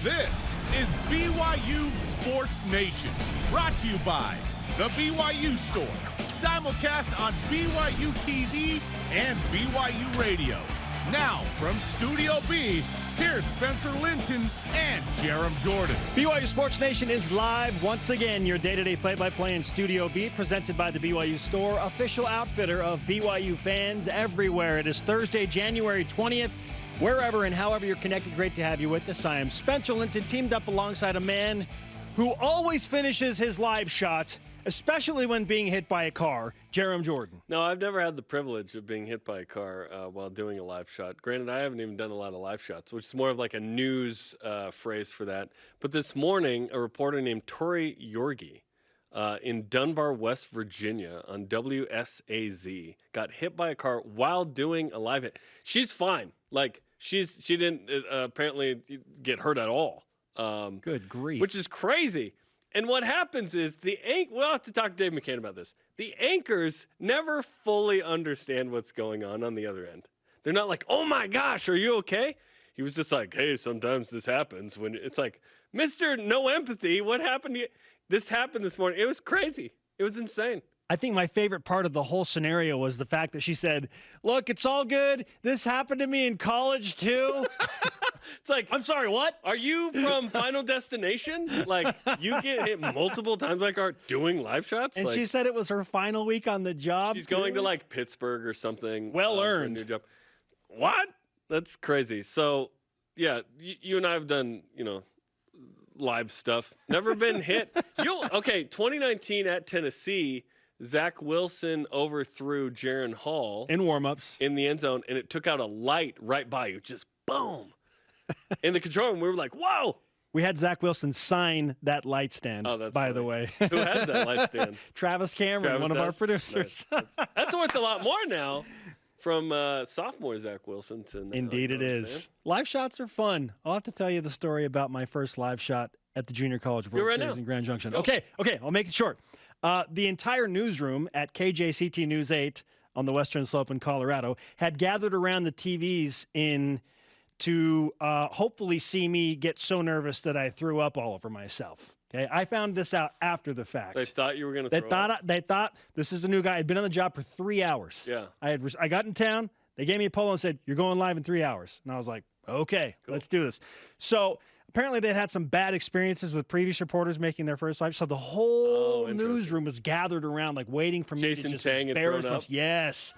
This is BYU Sports Nation, brought to you by the BYU Store, simulcast on BYU TV and BYU Radio. Now, from Studio B, here's Spencer Linton and Jarom Jordan. BYU Sports Nation is live once again. Your day-to-day play-by-play in Studio B, presented by the BYU Store, official outfitter of BYU fans everywhere. It is Thursday, January 20th. Wherever and however you're connected, great to have you with us. I am Spencer Linton, teamed up alongside a man who always finishes his live shot, especially when being hit by a car, Jarom Jordan. No, I've never had the privilege of being hit by a car while doing a live shot. Granted, I haven't even done a lot of live shots, which is more of like a news phrase for that. But this morning, a reporter named Tori Yorgi in Dunbar, West Virginia on WSAZ got hit by a car while doing a live hit. She's fine. Like, she didn't apparently get hurt at all. Good grief. Which is crazy. And what happens is we'll have to talk to Dave McCann about this. The anchors never fully understand what's going on the other end. They're not like, oh my gosh, are you okay? He was just like, hey, sometimes this happens. When it's like, Mr. No Empathy, what happened to you? This happened this morning. It was crazy. It was insane. I think my favorite part of the whole scenario was the fact that she said, look, it's all good. This happened to me in college, too. It's like, I'm sorry, what? Are you from Final Destination? Like, you get hit multiple times like are doing live shots? And like, she said it was her final week on the job. She's going to, like, Pittsburgh or something. Well earned. For a new job. What? That's crazy. So, yeah, you and I have done, live stuff. Never been hit. 2019 at Tennessee, Zach Wilson overthrew Jaron Hall in warm-ups in the end zone, and it took out a light right by you. Just boom. In the control room, we were like, whoa. We had Zach Wilson sign that light stand, by the way. Who has that light stand? Travis Cameron, one of our producers. Nice. That's worth a lot more now from sophomore Zach Wilson to now. Indeed it is. Live shots are fun. I'll have to tell you the story about my first live shot at the Junior College World Series in Grand Junction. Go. Okay, I'll make it short. The entire newsroom at KJCT News 8 on the Western Slope in Colorado had gathered around the TVs to hopefully see me get so nervous that I threw up all over myself. Okay, I found this out after the fact. They thought you were going to throw up? They thought this is the new guy. I'd been on the job for 3 hours. Yeah. I got in town. They gave me a polo and said, you're going live in 3 hours. And I was like, okay, cool. Let's do this. So apparently they'd had some bad experiences with previous reporters making their first live. So the whole newsroom was gathered around, like waiting for me Jason to just Chang embarrass had thrown up. Yes.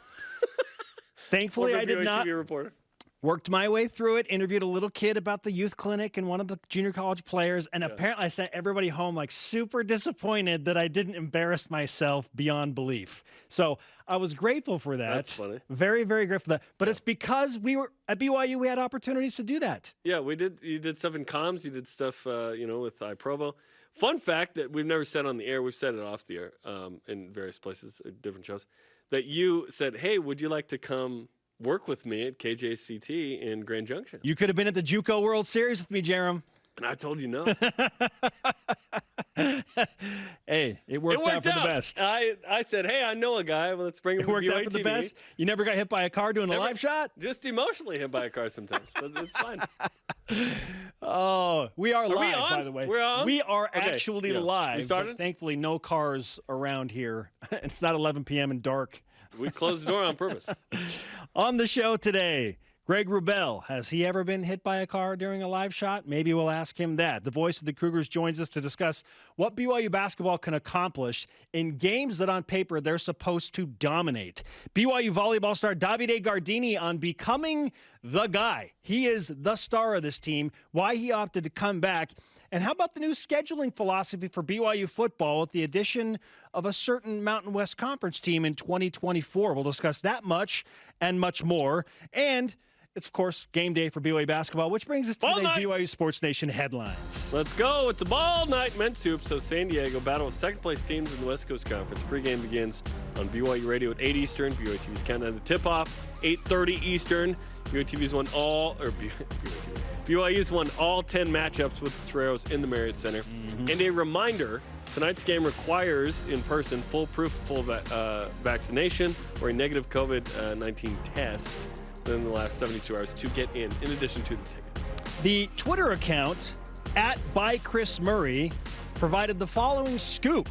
Thankfully, I did not. TV reporter. Worked my way through it, interviewed a little kid about the youth clinic and one of the junior college players, and apparently I sent everybody home like super disappointed that I didn't embarrass myself beyond belief. So I was grateful for that. That's funny. Very, very grateful for that. But it's because we were at BYU, we had opportunities to do that. Yeah, we did. You did stuff in comms. You did stuff, with iProvo. Fun fact that we've never said on the air, we've said it off the air in various places, different shows, that you said, hey, would you like to come work with me at KJCT in Grand Junction? You could have been at the JUCO World Series with me, Jarom. And I told you no. Hey, it worked out for the best. I said, hey, I know a guy. Well, let's bring him. It worked out for the best. You never got hit by a car doing a live shot? Just emotionally hit by a car sometimes, but it's fine. Oh, we are live, by the way. We're on? We are actually live. We started? But thankfully, no cars around here. It's not 11 p.m. and dark. We closed the door on purpose. On the show today, Greg Wrubell. Has he ever been hit by a car during a live shot? Maybe we'll ask him that. The voice of the Cougars joins us to discuss what BYU basketball can accomplish in games that on paper they're supposed to dominate. BYU volleyball star Davide Gardini on becoming the guy. He is the star of this team, why he opted to come back. And how about the new scheduling philosophy for BYU football with the addition of a certain Mountain West Conference team in 2024? We'll discuss that much and much more. And it's, of course, game day for BYU basketball, which brings us to today's BYU Sports Nation headlines. Let's go. It's a ball night men's hoops. So San Diego battle of second-place teams in the West Coast Conference. Pregame begins on BYU Radio at 8 Eastern. BYU TV's countdown to tip-off, 8:30 Eastern. BYU TV's won BYU's won all 10 matchups with the Toreros in the Marriott Center. Mm-hmm. And a reminder, tonight's game requires in-person full vaccination or a negative COVID-19 test within the last 72 hours to get in addition to the ticket. The Twitter account by Chris Murray provided the following scoop.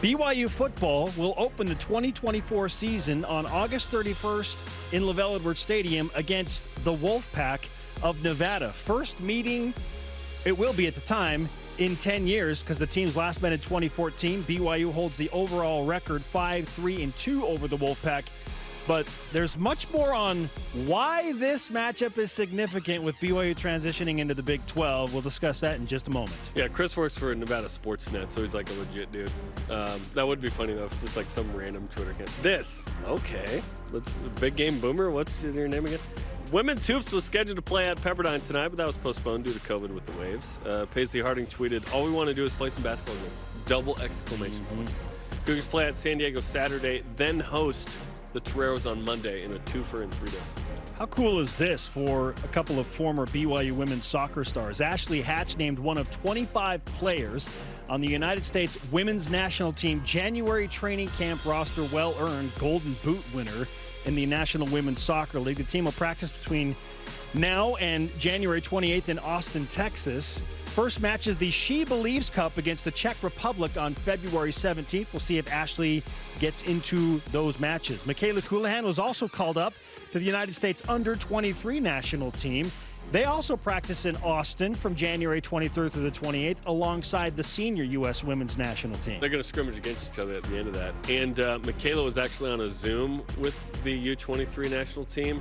BYU football will open the 2024 season on August 31st in Lavelle Edwards Stadium against the Wolfpack of Nevada. First meeting, it will be at the time, in 10 years because the teams last met in 2014. BYU holds the overall record 5-3-2 over the Wolfpack. But there's much more on why this matchup is significant with BYU transitioning into the Big 12. We'll discuss that in just a moment. Yeah, Chris works for Nevada Sportsnet, so he's like a legit dude. That would be funny, though, if it's just like some random Twitter account. Okay. Big Game Boomer, what's your name again? Women's Hoops was scheduled to play at Pepperdine tonight, but that was postponed due to COVID with the waves. Paisley Harding tweeted, "All we want to do is play some basketball games." Double exclamation point. Cougars play at San Diego Saturday, then host the Toreros on Monday in a twofer in 3 days. How cool is this for a couple of former BYU women's soccer stars? Ashley Hatch named one of 25 players on the United States women's national team January training camp roster, well-earned Golden Boot winner in the National Women's Soccer League. The team will practice between now and January 28th in Austin, Texas. First match is the She Believes Cup against the Czech Republic on February 17th. We'll see if Ashley gets into those matches. Michaela Coulihan was also called up to the United States under-23 national team. They also practice in Austin from January 23rd through the 28th alongside the senior U.S. women's national team. They're going to scrimmage against each other at the end of that. And Michaela was actually on a Zoom with the U23 national team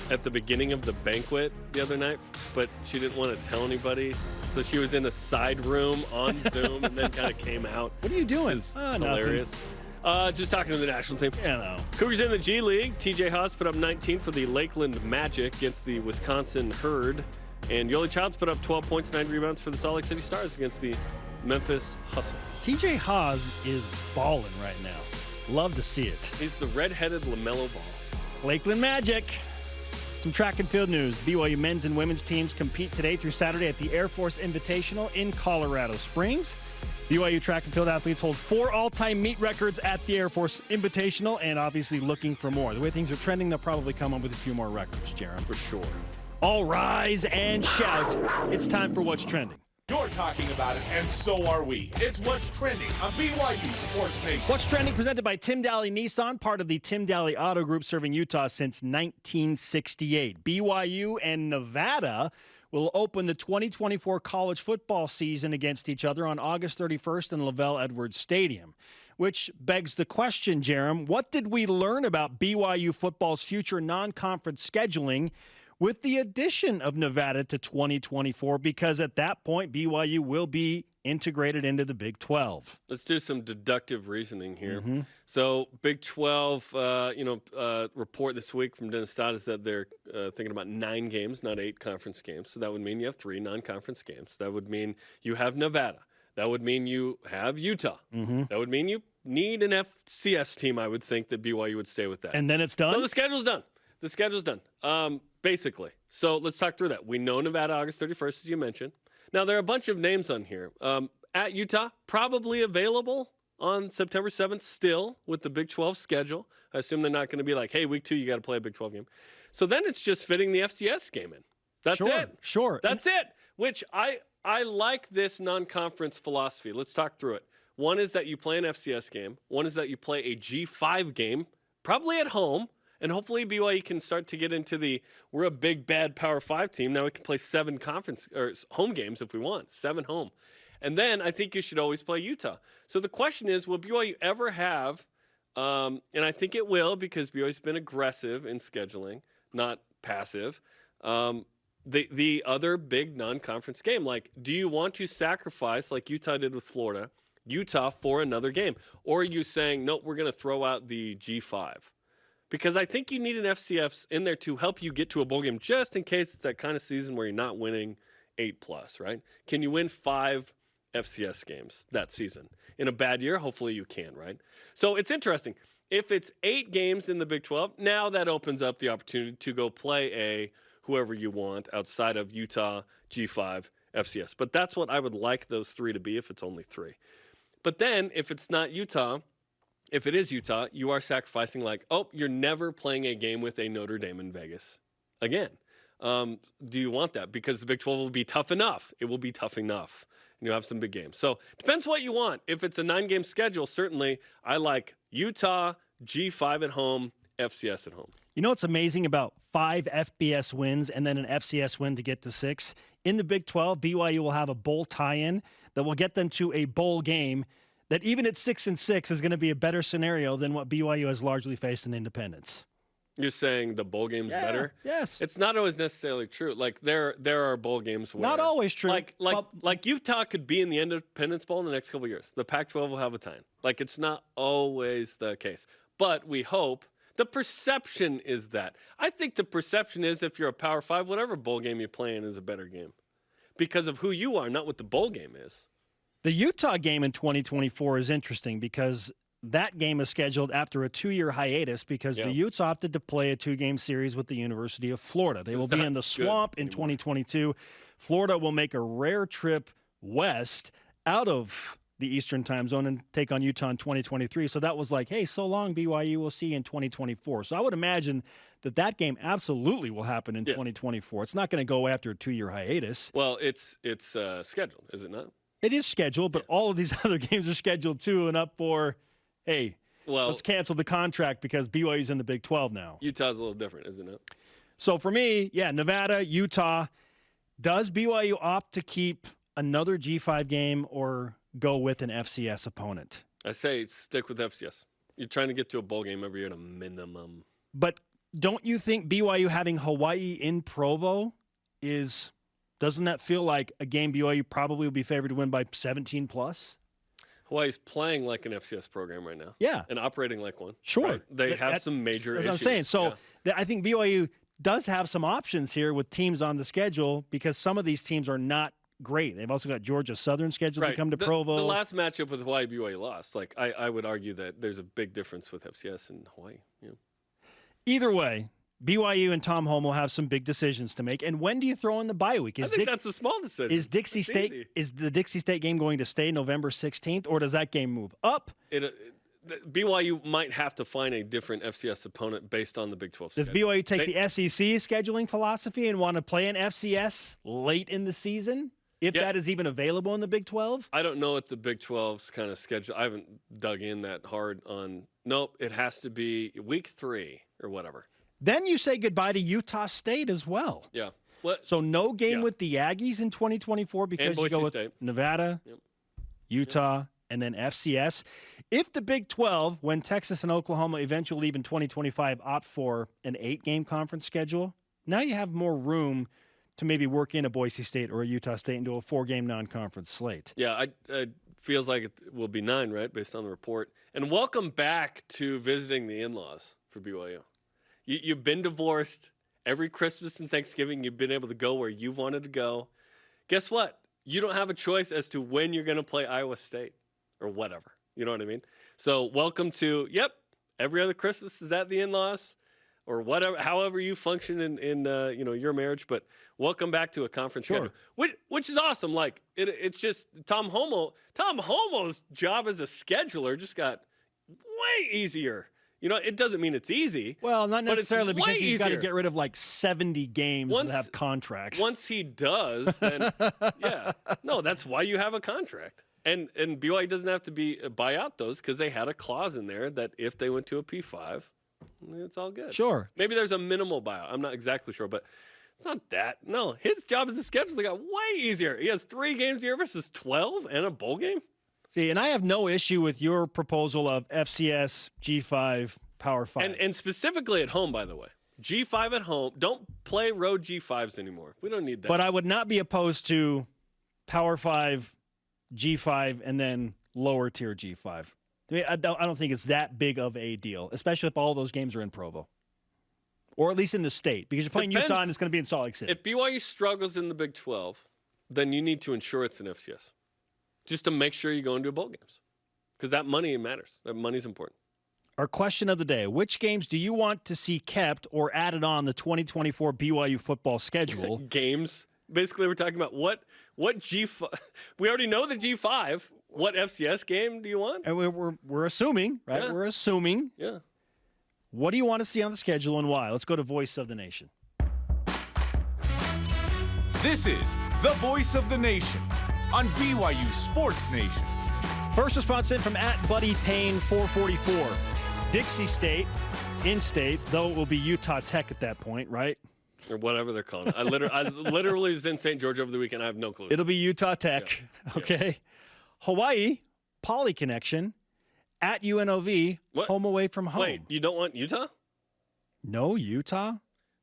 at the beginning of the banquet the other night, but she didn't want to tell anybody. So she was in a side room on Zoom and then kind of came out. What are you doing? Hilarious. Just talking to the national team. Yeah, no. Cougars in the G League. TJ Haas put up 19 for the Lakeland Magic against the Wisconsin Herd. And Yoli Childs put up 12 points, 9 rebounds for the Salt Lake City Stars against the Memphis Hustle. TJ Haas is balling right now. Love to see it. He's the red-headed LaMelo Ball. Lakeland Magic. Some track and field news. BYU men's and women's teams compete today through Saturday at the Air Force Invitational in Colorado Springs. BYU track and field athletes hold 4 all-time meet records at the Air Force Invitational and obviously looking for more. The way things are trending, they'll probably come up with a few more records, Jarom. For sure. All rise and shout. It's time for What's Trending. You're talking about it, and so are we. It's What's Trending on BYU Sports Nation. What's Trending presented by Tim Daly Nissan, part of the Tim Daly Auto Group serving Utah since 1968. BYU and Nevada will open the 2024 college football season against each other on August 31st in Lavelle Edwards Stadium, which begs the question, Jarom, what did we learn about BYU football's future non-conference scheduling with the addition of Nevada to 2024, because at that point, BYU will be integrated into the Big 12. Let's do some deductive reasoning here. So Big 12, report this week from Dennis Stott is that they're thinking about 9 games, not 8 conference games. So that would mean you have 3 non-conference games. That would mean you have Nevada. That would mean you have Utah. That would mean you need an FCS team, I would think, that BYU would stay with that. And then it's done? So the schedule's done. Basically. So let's talk through that. We know Nevada August 31st, as you mentioned. Now, there are a bunch of names on here. At Utah, probably available on September 7th still with the Big 12 schedule. I assume they're not going to be like, hey, week 2, you got to play a Big 12 game. So then it's just fitting the FCS game in. That's it. Sure. That's it, which I like this non-conference philosophy. Let's talk through it. One is that you play an FCS game. One is that you play a G5 game, probably at home. And hopefully BYU can start to get into we're a big, bad Power 5 team. Now we can play 7 conference or home games if we want, 7 home. And then I think you should always play Utah. So the question is, will BYU ever have, and I think it will because BYU's been aggressive in scheduling, not passive, the other big non-conference game? Like, do you want to sacrifice, like Utah did with Florida, Utah for another game? Or are you saying, nope, we're going to throw out the G5? Because I think you need an FCS in there to help you get to a bowl game just in case it's that kind of season where you're not winning 8+, right? Can you win 5 FCS games that season? In a bad year, hopefully you can, right? So it's interesting. If it's 8 games in the Big 12, now that opens up the opportunity to go play whoever you want outside of Utah, G5, FCS. But that's what I would like those 3 to be if it's only 3. But then if it's not Utah, if it is Utah, you are sacrificing you're never playing a game with a Notre Dame in Vegas again. Do you want that? Because the Big 12 will be tough enough. It will be tough enough. And you'll have some big games. So depends what you want. If it's a 9-game schedule, certainly I like Utah, G5 at home, FCS at home. You know what's amazing about 5 FBS wins and then an FCS win to get to 6? In the Big 12, BYU will have a bowl tie-in that will get them to a bowl game that even at 6-6 is going to be a better scenario than what BYU has largely faced in Independence. You're saying the bowl game's better? Yes. It's not always necessarily true. Like there are bowl games where Not always true. Like Utah could be in the Independence Bowl in the next couple of years. The Pac-12 will have a time. Like it's not always the case. But we hope the perception is that. I think the perception is if you're a Power 5, whatever bowl game you're playing is a better game. Because of who you are, not what the bowl game is. The Utah game in 2024 is interesting because that game is scheduled after a 2-year hiatus because the Utes opted to play a 2-game series with the University of Florida. They will be in the swamp in 2022. Florida will make a rare trip west out of the Eastern time zone and take on Utah in 2023. So that was like, hey, so long, BYU. We'll see you in 2024. So I would imagine that game absolutely will happen in 2024. It's not going to go after a 2-year hiatus. Well, it's scheduled, is it not? It is scheduled, but all of these other games are scheduled too and up for, hey, let's cancel the contract because BYU's in the Big 12 now. Utah's a little different, isn't it? So for me, Nevada, Utah. Does BYU opt to keep another G5 game or go with an FCS opponent? I say stick with FCS. You're trying to get to a bowl game every year at a minimum. But don't you think BYU having Hawaii in Provo doesn't that feel like a game BYU probably would be favored to win by 17 plus? Hawaii's playing like an FCS program right now. Yeah. And operating like one. Sure. Right? They have some major issues. That's what I'm saying. So I think BYU does have some options here with teams on the schedule because some of these teams are not great. They've also got Georgia Southern scheduled to come to Provo. The last matchup with Hawaii, BYU lost. Like I would argue that there's a big difference with FCS and Hawaii. Yeah. Either way, BYU and Tom Holm will have some big decisions to make. And when do you throw in the bye week? I think that's a small decision. Is the Dixie State game going to stay November 16th, or does that game move up? BYU might have to find a different FCS opponent based on the Big 12 schedule. Does BYU take the SEC scheduling philosophy and want to play an FCS late in the season, if that is even available in the Big 12? I don't know what the Big 12's kind of schedule. I haven't dug in that hard on. Nope, it has to be week 3 or whatever. Then you say goodbye to Utah State as well. Yeah. So no game with the Aggies in 2024 because you go with Nevada, Utah, and then FCS. If the Big 12, when Texas and Oklahoma eventually leave in 2025, opt for an 8-game conference schedule, now you have more room to maybe work in a Boise State or a Utah State into a 4-game non-conference slate. Yeah, it feels like it will be 9, right, based on the report. And welcome back to visiting the in-laws for BYU. You've been divorced. Every Christmas and Thanksgiving, you've been able to go where you wanted to go. Guess what? You don't have a choice as to when you're going to play Iowa State or whatever. You know what I mean? So welcome to, every other Christmas is at the in-laws or whatever, however you function in your marriage. But welcome back to a conference schedule, which is awesome. Like it's just Tom Homo's job as a scheduler just got way easier. You know, it doesn't mean it's easy. Well, not necessarily because he's got to get rid of like 70 games that have contracts. Once he does, then no, that's why you have a contract. And BYU doesn't have to buy out those because they had a clause in there that if they went to a P5, it's all good. Sure. Maybe there's a minimal buyout. I'm not exactly sure, but it's not that. No, his job as a scheduler got way easier. He has 3 games a year versus 12 and a bowl game. See, and I have no issue with your proposal of FCS, G5, Power 5. And specifically at home, by the way. G5 at home. Don't play road G5s anymore. We don't need that. But I would not be opposed to Power 5, G5, and then lower tier G5. I mean, I don't think it's that big of a deal, especially if all those games are in Provo. Or at least in the state, because you're playing Utah and it's going to be in Salt Lake City. If BYU struggles in the Big 12, then you need to ensure it's an FCS. Just to make sure you go into bowl games. Because that money matters. That money's important. Our question of the day, which games do you want to see kept or added on the 2024 BYU football schedule? Games? Basically, we're talking about what G5. We already know the G5. What FCS game do you want? And we're assuming, right? Yeah. We're assuming. Yeah. What do you want to see on the schedule and why? Let's go to Voice of the Nation. This is the voice of the nation on BYU Sports Nation. First response in from @BuddyPayne444. Dixie State, in-state, though it will be Utah Tech at that point, right? Or whatever they're calling it. I literally was in St. George over the weekend. I have no clue. It'll be Utah Tech. Yeah. Okay. Yeah. Hawaii, Poly Connection, at UNLV, What? home away from home. Wait, you don't want Utah? No Utah?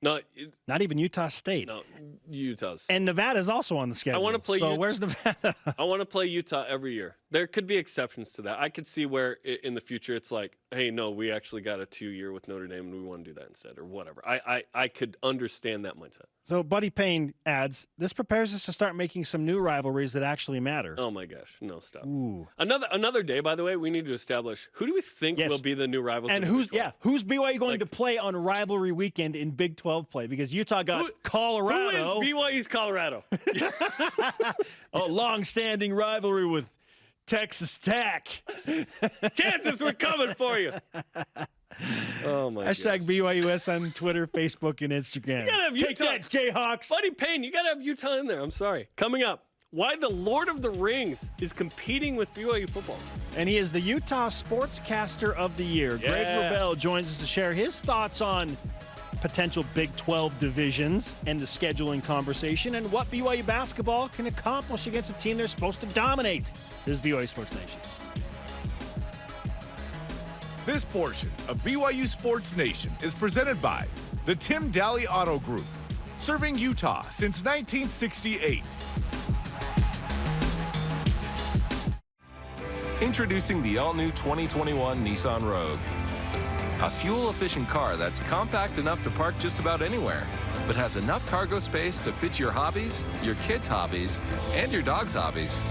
No, Not even Utah State. no, Utah's. And Nevada's also on the schedule. wanna play So Utah. where's Nevada? I want to play Utah every year. There could be exceptions to that. I could see where in the future it's like, hey, no, we actually got a 2-year with Notre Dame and we want to do that instead or whatever. I could understand that mindset. So Buddy Payne adds, this prepares us to start making some new rivalries that actually matter. Oh my gosh, no, stop. Ooh. Another day, by the way, we need to establish who do we think Yes. will be the new rivals. And in the who's Big 12? who's BYU going Like- to play on rivalry weekend in Big 12 play? Because Utah got Colorado. Who is BYU's Colorado? A long-standing rivalry with Texas Tech. Kansas, we're coming for you. Oh my Hashtag BYUS on Twitter, Facebook, and Instagram. gotta have Take Utah. that, Jayhawks. Buddy Payne, you got to have Utah in there. I'm sorry. Coming up, why the Lord of the Rings is competing with BYU football. And he is the Utah Sportscaster of the Year. Greg Yeah. Wrubell joins us to share his thoughts on potential Big 12 divisions and the scheduling conversation and what BYU basketball can accomplish against a team they're supposed to dominate. This is BYU Sports Nation. This portion of BYU Sports Nation is presented by the Tim Daly Auto Group, serving Utah since 1968. Introducing the all-new 2021 Nissan Rogue. A fuel-efficient car that's compact enough to park just about anywhere, but has enough cargo space to fit your hobbies, your kids' hobbies, and your dog's hobbies.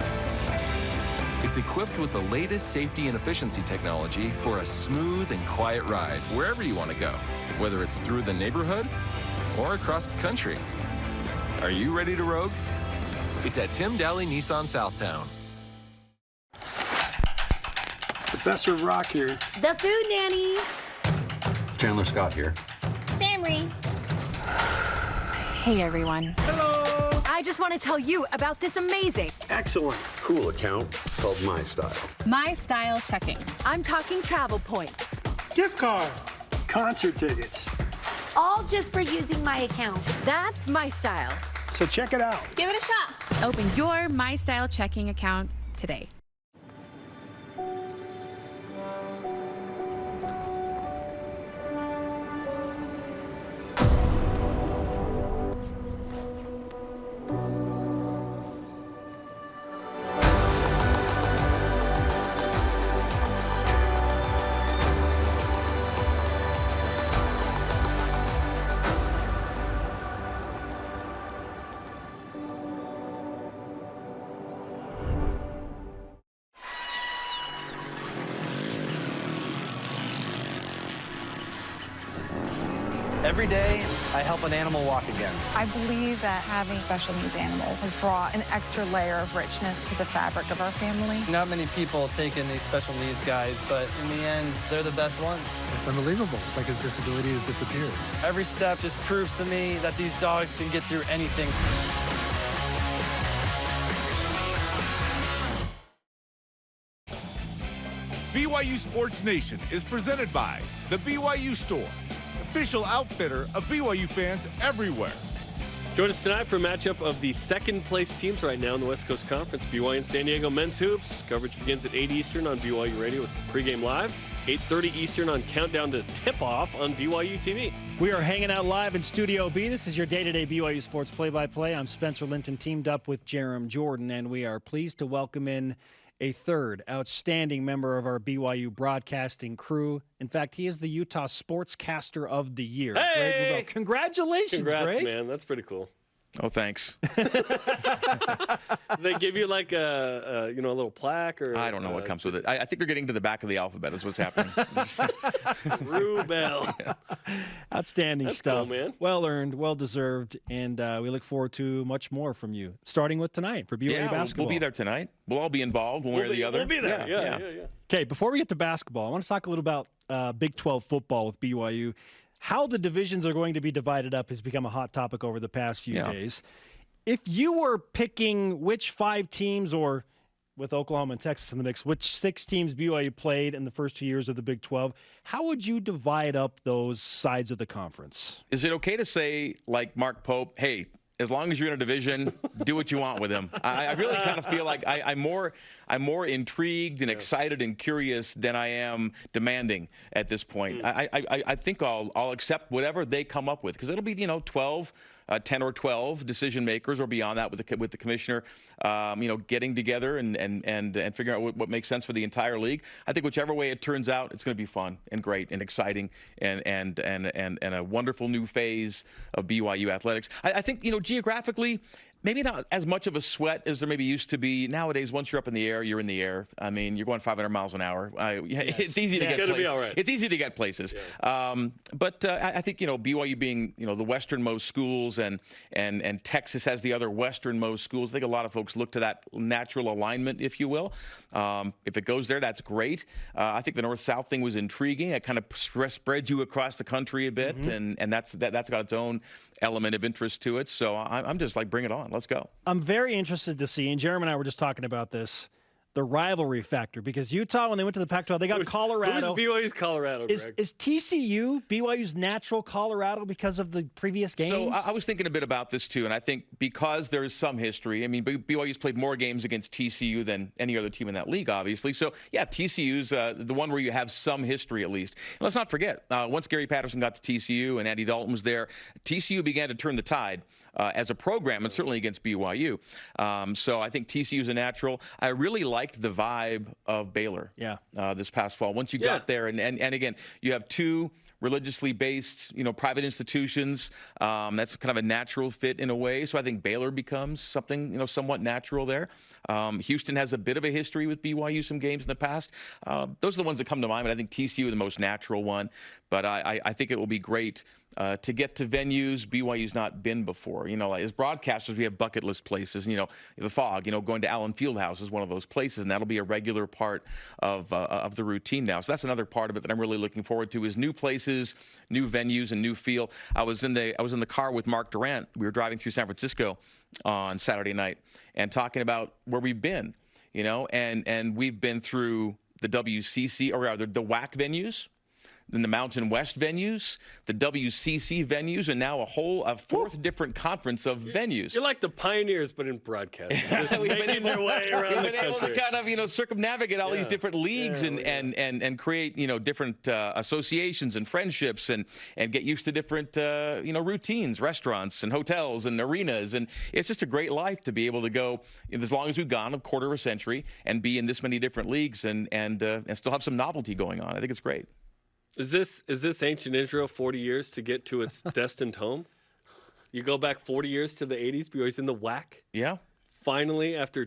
It's equipped with the latest safety and efficiency technology for a smooth and quiet ride wherever you want to go, whether it's through the neighborhood or across the country. Are you ready to rogue? It's at Tim Daly Nissan Southtown. Professor Rock here. The Food Nanny. Chandler Scott here. Samry. Hey everyone. Hello. I just want to tell you about this amazing Excellent. Cool account called My Style. My Style checking. I'm talking travel points. Gift card. Concert tickets. All just for using my account. That's My Style. So check it out. Give it a shot. Open your My Style checking account today. Every day, I help an animal walk again. I believe that having special needs animals has brought an extra layer of richness to the fabric of our family. Not many people take in these special needs guys, but in the end, they're the best ones. It's unbelievable. It's like his disability has disappeared. Every step just proves to me that these dogs can get through anything. BYU Sports Nation is presented by the BYU Store, official outfitter of BYU fans everywhere. Join us tonight for a matchup of the second-place teams right now in the West Coast Conference. BYU and San Diego men's hoops. Coverage begins at 8 Eastern on BYU Radio with pregame live. 8:30 Eastern on Countdown to Tip-Off on BYU TV. We are hanging out live in Studio B. This is your day-to-day BYU Sports play-by-play. I'm Spencer Linton, teamed up with Jarom Jordan, and we are pleased to welcome in a third outstanding member of our BYU broadcasting crew. In fact, he is the Utah Sportscaster of the Year. Hey! Greg Wrubell. Congratulations, Congrats, Greg. man. That's pretty cool. Oh, thanks. They give you like a little plaque or I don't know what comes with it. I think they're getting to the back of the alphabet is what's happening. Wrubell. Yeah. Outstanding That's stuff. cool, man. Well earned, well deserved, and we look forward to much more from you, starting with tonight for BYU Yeah, basketball. we'll be there tonight. We'll all be involved one way or the other. We'll be there. Yeah. Okay, before we get to basketball, I want to talk a little about Big 12 football with BYU. How the divisions are going to be divided up has become a hot topic over the past few days. If you were picking which 5 teams, or with Oklahoma and Texas in the mix, which 6 teams BYU played in the first 2 years of the Big 12, how would you divide up those sides of the conference? Is it okay to say, like Mark Pope, hey, as long as you're in a division, do what you want with him? I really kind of feel like I'm more intrigued and excited and curious than I am demanding at this point. I think I'll accept whatever they come up with, because it'll be 12. 10 or 12 decision makers or beyond that with the commissioner, getting together and figuring out what makes sense for the entire league. I think whichever way it turns out, it's going to be fun and great and exciting and a wonderful new phase of BYU athletics. I think, geographically, maybe not as much of a sweat as there maybe used to be. Nowadays, once you're up in the air, you're in the air. I mean, you're going 500 miles an hour. It's easy to get places. Be all right. It's easy to get places. Yeah. But I think, BYU being, the westernmost schools and Texas has the other westernmost schools. I think a lot of folks look to that natural alignment, if you will. If it goes there, that's great. I think the north-south thing was intriguing. It kind of spreads you across the country a bit, and that's got its own element of interest to it. So I'm just like, bring it on. Let's go. I'm very interested to see, and Jarom and I were just talking about this, the rivalry factor, because Utah, when they went to the Pac-12, they got Colorado. Who's BYU's Colorado, Greg? Is TCU BYU's natural Colorado because of the previous games? So I was thinking a bit about this too, and I think because there is some history, I mean, BYU's played more games against TCU than any other team in that league, obviously. So, yeah, TCU's the one where you have some history at least. And let's not forget, once Gary Patterson got to TCU and Andy Dalton was there, TCU began to turn the tide as a program, and certainly against BYU. So I think TCU is a natural. I really liked the vibe of Baylor this past fall. Once you got there, and again, you have 2 religiously based, private institutions. That's kind of a natural fit in a way. So I think Baylor becomes something, somewhat natural there. Houston has a bit of a history with BYU, some games in the past. Those are the ones that come to mind, but I think TCU is the most natural one. But I think it will be great to get to venues BYU's not been before. Like as broadcasters, we have bucket list places. The Fog, going to Allen Fieldhouse is one of those places, and that'll be a regular part of the routine now. So that's another part of it that I'm really looking forward to, is new places, new venues, and new feel. I was in the car with Mark Durant. We were driving through San Francisco on Saturday night and talking about where we've been, and we've been through the WCC, or rather the WAC venues, then the Mountain West venues, the WCC venues, and now a 4th different conference of venues. You're like the pioneers, but in broadcasting. Just making their way around the country. We've been able to kind of, circumnavigate all these different leagues and create, different associations and friendships and get used to different, routines, restaurants and hotels and arenas. And it's just a great life to be able to go, as long as we've gone, a quarter of a century, and be in this many different leagues and still have some novelty going on. I think it's great. Is this ancient Israel 40 years to get to its destined home? You go back 40 years to the 80s, BYU's in the WAC. Yeah. Finally, after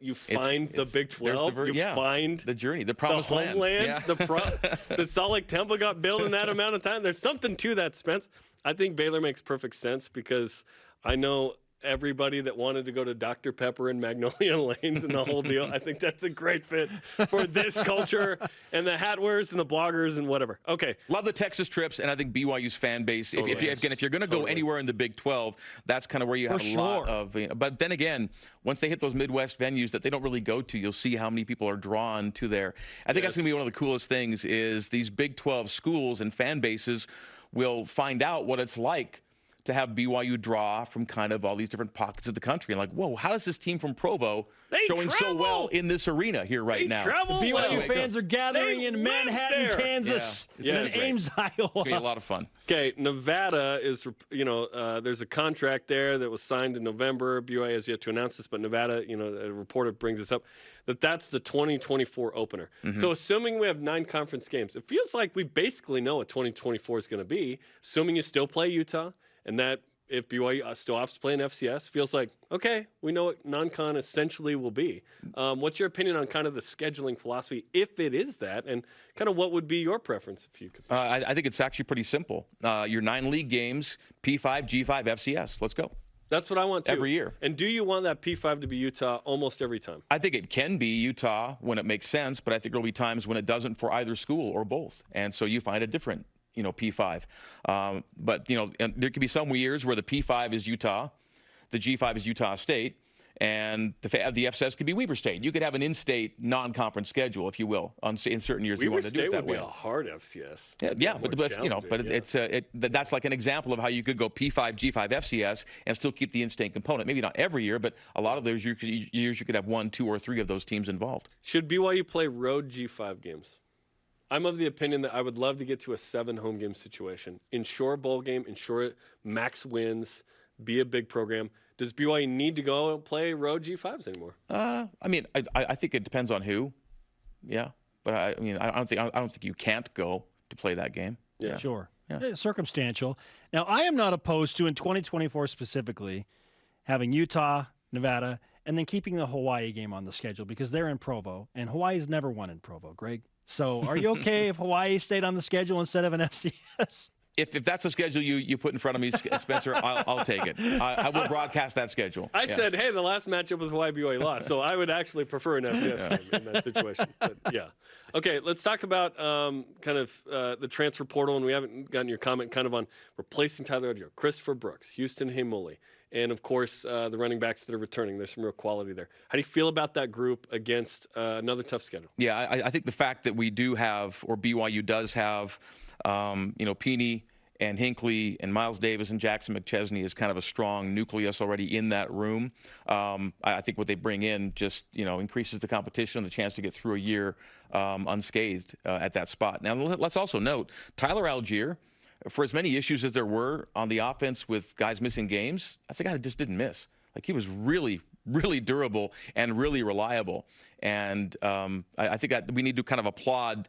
you find the Big 12. Find the journey, the promised land. Homeland. Yeah. The Salt Lake Temple got built in that amount of time. There's something to that, Spence. I think Baylor makes perfect sense, because I know everybody that wanted to go to Dr. Pepper and Magnolia Lanes and the whole deal. I think that's a great fit for this culture and the hat wearers and the bloggers and whatever. Okay. Love the Texas trips, and I think BYU's fan base, if you're going to go anywhere in the Big 12, that's kind of where you have a lot of. But then again, once they hit those Midwest venues that they don't really go to, you'll see how many people are drawn to there. I think that's going to be one of the coolest things, is these Big 12 schools and fan bases will find out what it's like to have BYU draw from kind of all these different pockets of the country. And like, whoa, how does this team from Provo showing so well in this arena here right now? The BYU fans are gathering in Manhattan, Kansas. Yeah. It's in Ames, Iowa. It's going to be a lot of fun. Okay, Nevada is, there's a contract there that was signed in November. BYU has yet to announce this, but Nevada, a reporter brings this up, that's the 2024 opener. So assuming we have 9 conference games, it feels like we basically know what 2024 is going to be, assuming you still play Utah. And that if BYU still opts to play in FCS, feels like, okay, we know what non-con essentially will be. What's your opinion on kind of the scheduling philosophy, if it is that, and kind of what would be your preference if you could? I think it's actually pretty simple. Your 9 league games, P5, G5, FCS. Let's go. That's what I want too. Every year. And do you want that P5 to be Utah almost every time? I think it can be Utah when it makes sense, but I think there'll be times when it doesn't for either school or both. And so you find a different P5. But, there could be some years where the P5 is Utah. the G5 is Utah State, and the FCS could be Weber State. You could have an in-state non-conference schedule, if you will, in certain years. Weber you want to do it that State would way. be a hard FCS. But that's like an example of how you could go P5, G5, FCS and still keep the in-state component. Maybe not every year, but a lot of those years you could have 1, 2, or 3 of those teams involved. Should BYU play road G5 games? I'm of the opinion that I would love to get to a 7 home game situation. Ensure a bowl game, ensure max wins, be a big program. Does BYU need to go and play road G5s anymore? I think it depends on who. Yeah, but I don't think you can't go to play that game. Yeah, sure. Yeah. It's circumstantial. Now, I am not opposed to, in 2024 specifically, having Utah, Nevada, and then keeping the Hawaii game on the schedule because they're in Provo, and Hawaii's never won in Provo, Greg. So are you okay if Hawaii stayed on the schedule instead of an FCS? If that's the schedule you put in front of me, Spencer, I'll take it. I will broadcast that schedule. I said, hey, the last matchup was Hawaii BYU lost, so I would actually prefer an FCS game in that situation. But yeah. Okay, let's talk about the transfer portal, and we haven't gotten your comment kind of on replacing Tyler Edgar, Christopher Brooks, Houston Heimuli, and of course the running backs that are returning. There's some real quality there. How do you feel about that group against another tough schedule? Yeah, I think the fact that we do have, or BYU does have, Peeney and Hinckley and Miles Davis and Jackson McChesney is kind of a strong nucleus already in that room. I think what they bring in just, increases the competition, the chance to get through a year unscathed at that spot. Now, let's also note, Tyler Algier, for as many issues as there were on the offense with guys missing games, that's a guy that just didn't miss. Like, he was really, really durable and really reliable. And I think that we need to kind of applaud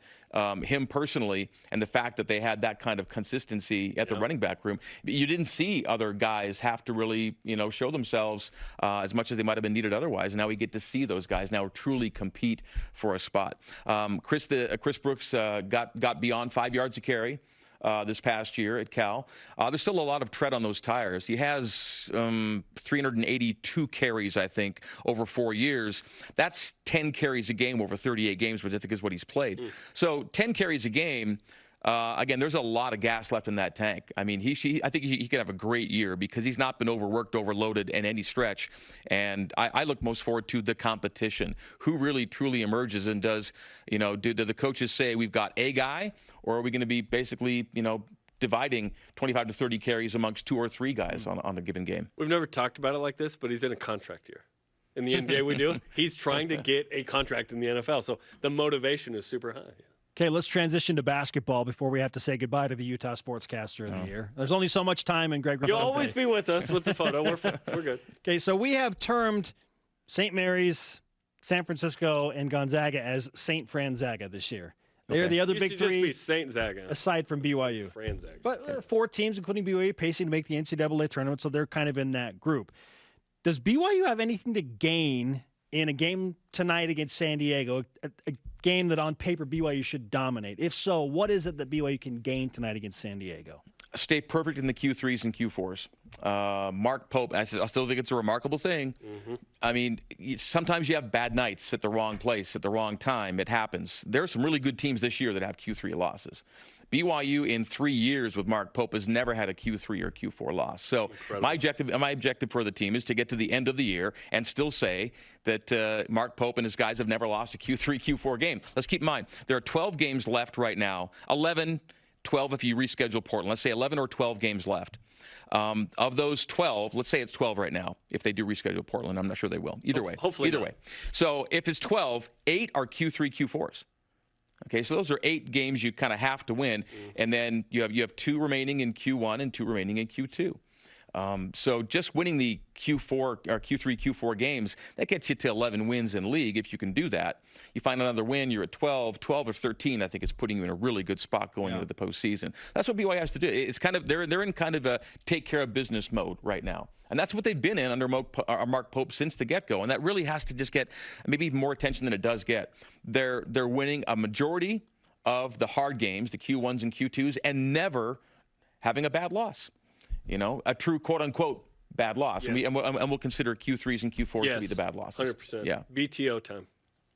him personally and the fact that they had that kind of consistency at the running back room. You didn't see other guys have to really, show themselves as much as they might have been needed otherwise. And now we get to see those guys now truly compete for a spot. Chris Brooks got beyond 5 yards a carry this past year at Cal. There's still a lot of tread on those tires. He has 382 carries, I think, over 4 years. That's 10 carries a game over 38 games, which I think is what he's played. So 10 carries a game. Again, there's a lot of gas left in that tank. I mean, I think he could have a great year because he's not been overworked, overloaded in any stretch. And I look most forward to the competition. Who really, truly emerges and does, do the coaches say we've got a guy, or are we going to be basically, dividing 25 to 30 carries amongst 2 or 3 guys on a given game? We've never talked about it like this, but he's in a contract year. In the NBA we do. He's trying to get a contract in the NFL. So the motivation is super high. Okay, let's transition to basketball before we have to say goodbye to the Utah Sportscaster of the year. There's only so much time in Greg Wrubell's You'll always be with us with the photo. We're good. Okay, so we have termed St. Mary's, San Francisco, and Gonzaga as St. Franzaga this year. They're the other big three. Just be St. Zaga. Aside from BYU. Franzaga. But there are 4 teams, including BYU, pacing to make the NCAA tournament, so they're kind of in that group. Does BYU have anything to gain in a game tonight against San Diego, a game that on paper BYU should dominate? If so, what is it that BYU can gain tonight against San Diego? Stay perfect in the Q3s and Q4s. Mark Pope, I still think it's a remarkable thing. I mean, sometimes you have bad nights at the wrong place at the wrong time. It happens. There are some really good teams this year that have Q3 losses. BYU in 3 years with Mark Pope has never had a Q3 or Q4 loss. So my objective for the team is to get to the end of the year and still say that Mark Pope and his guys have never lost a Q3, Q4 game. Let's keep in mind, there are 12 games left right now, 11, 12 if you reschedule Portland. Let's say 11 or 12 games left. Of those 12, let's say it's 12 right now. If they do reschedule Portland, I'm not sure they will. Either way. Hopefully Either way. So if it's 12, 8 are Q3, Q4s. Okay, so those are 8 games you kind of have to win, and then you have 2 remaining in Q1 and 2 remaining in Q2. So just winning the Q4 or Q3, Q4 games, that gets you to 11 wins in league. If you can do that, you find another win, you're at 12 or 13. I think is putting you in a really good spot going into the postseason. That's what BYU has to do. It's kind of they're in kind of a take care of business mode right now. And that's what they've been in under Mark Pope since the get-go. And that really has to just get maybe even more attention than it does get. They're winning a majority of the hard games, the Q1s and Q2s, and never having a bad loss. A true quote-unquote bad loss. Yes. And we'll consider Q3s and Q4s to be the bad losses. 100%. Yeah. BTO time.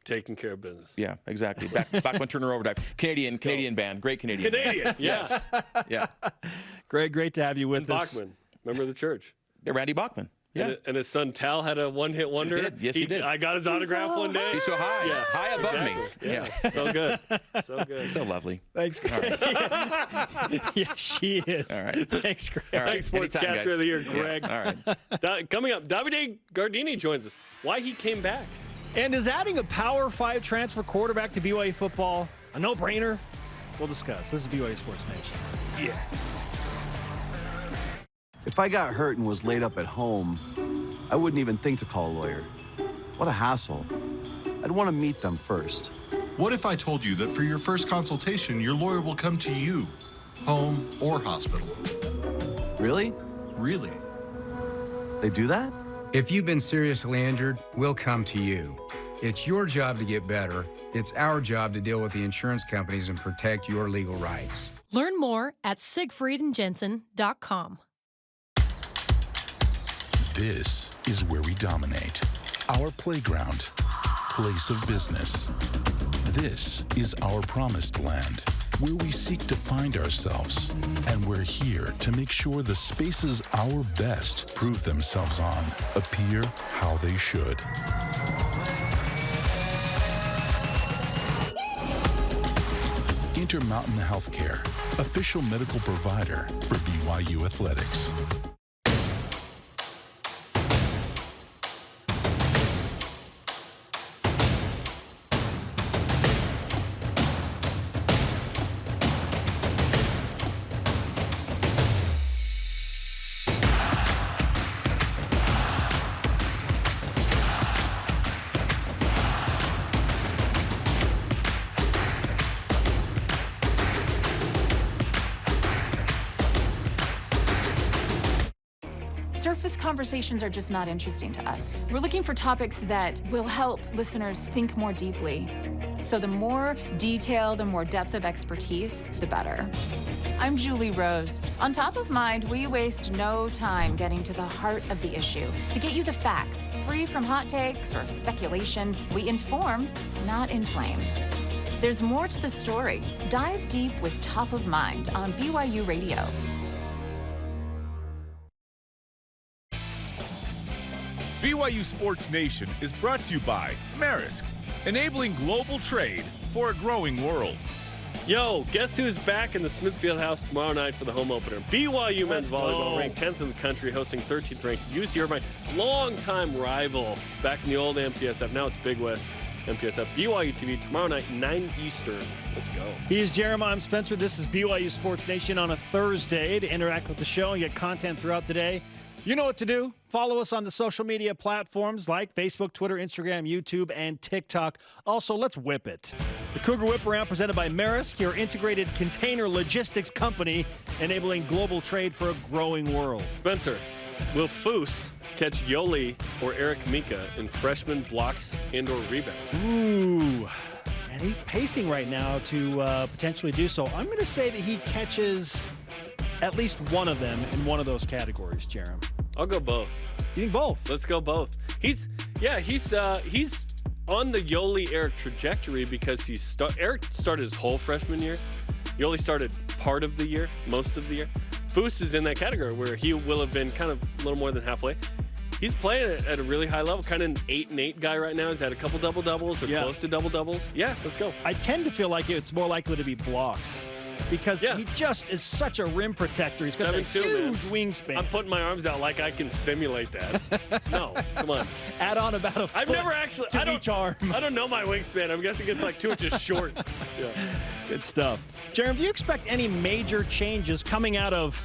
Taking care of business. Yeah, exactly. Back when Turner Overdrive. Canadian band. Great Canadian band. Yes. Yeah. Greg, great to have you with us. Bachman. Remember the church. Yeah, Randy Bachman. Yeah. And his son Tal had a one-hit wonder. He did. Yes, he did. I got his autograph one day. He's so high. Yeah. High above me. Yeah. So good. So good. So lovely. Thanks, Greg. Yeah, she is. All right. Thanks, Greg. All right. Thanks, Sportscaster of the Year, Greg. Yeah. All right. Coming up, Davide Gardini joins us. Why he came back. And is adding a Power 5 transfer quarterback to BYU football a no-brainer? We'll discuss. This is BYU Sports Nation. Yeah. If I got hurt and was laid up at home, I wouldn't even think to call a lawyer. What a hassle. I'd want to meet them first. What if I told you that for your first consultation, your lawyer will come to you, home or hospital? Really? Really? They do that? If you've been seriously injured, we'll come to you. It's your job to get better. It's our job to deal with the insurance companies and protect your legal rights. Learn more at siegfriedandjensen.com. This is where we dominate. Our playground, place of business. This is our promised land, where we seek to find ourselves. And we're here to make sure the spaces our best prove themselves on appear how they should. Intermountain Healthcare, official medical provider for BYU Athletics. Surface conversations are just not interesting to us. We're looking for topics that will help listeners think more deeply. So the more detail, the more depth of expertise, the better. I'm Julie Rose. On Top of Mind, we waste no time getting to the heart of the issue. To get you the facts, free from hot takes or speculation, we inform, not inflame. There's more to the story. Dive deep with Top of Mind on BYU Radio. BYU Sports Nation is brought to you by Maersk, enabling global trade for a growing world. Yo, guess who's back in the Smithfield House tomorrow night for the home opener? BYU men's volleyball, ranked 10th in the country, hosting 13th ranked UC Irvine, longtime rival back in the old MPSF. Now it's Big West MPSF. BYU TV tomorrow night, 9 Eastern. Let's go. He's Jarom. I'm Spencer. This is BYU Sports Nation on a Thursday. To interact with the show and get content throughout the day, you know what to do. Follow us on the social media platforms like Facebook, Twitter, Instagram, YouTube, and TikTok. Also, let's whip it. The Cougar Whip Around presented by Maersk, your integrated container logistics company, enabling global trade for a growing world. Spencer, will Foose catch Yoli or Eric Mika in freshman blocks and or rebounds? Ooh. And he's pacing right now to potentially do so. I'm going to say that he catches at least one of them in one of those categories, Jarom. I'll go both. You think both? Let's go both. He's on the Yoli Eric trajectory because Eric started his whole freshman year. Yoli started part of the year, most of the year. Foose is in that category where he will have been kind of a little more than halfway. He's playing at a really high level, kind of an 8-8 guy right now. He's had a couple double-doubles or close to double-doubles. Yeah, let's go. I tend to feel like it's more likely to be blocks because he just is such a rim protector. He's got a huge wingspan. I'm putting my arms out like I can simulate that. No, come on. Add on about a foot I've never actually, to each arm. I don't know my wingspan. I'm guessing it's like 2 inches short. Yeah. Good stuff. Jarom, do you expect any major changes coming out of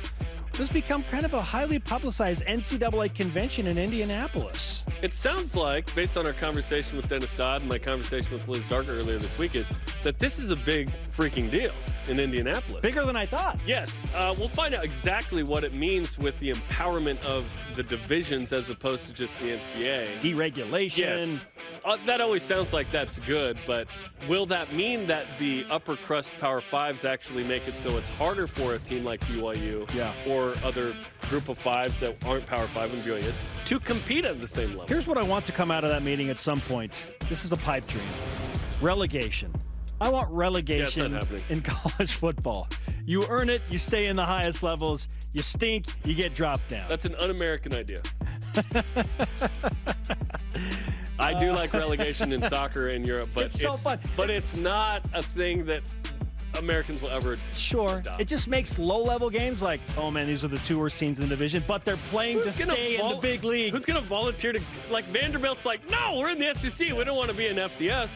this become kind of a highly publicized NCAA convention in Indianapolis? It sounds like, based on our conversation with Dennis Dodd and my conversation with Liz Darker earlier this week, is that this is a big freaking deal in Indianapolis. Bigger than I thought. Yes. We'll find out exactly what it means with the empowerment of the divisions as opposed to just the NCAA. Deregulation. Yes. That always sounds like that's good, but will that mean that the upper crust Power Fives actually make it so it's harder for a team like BYU or other group of fives that aren't Power Five and BYU is to compete at the same level? Here's what I want to come out of that meeting at some point. This is a pipe dream. Relegation. I want relegation in college football. You earn it, you stay in the highest levels. You stink, you get dropped down. That's an un-American idea. I do like relegation in soccer in Europe, but it's so fun. But it's not a thing that Americans will ever adopt. It just makes low-level games like, oh, man, these are the 2 worst teams in the division, but they're playing to stay in the big league. Who's going to volunteer to, like, Vanderbilt's like, no, we're in the SEC. We don't want to be in FCS.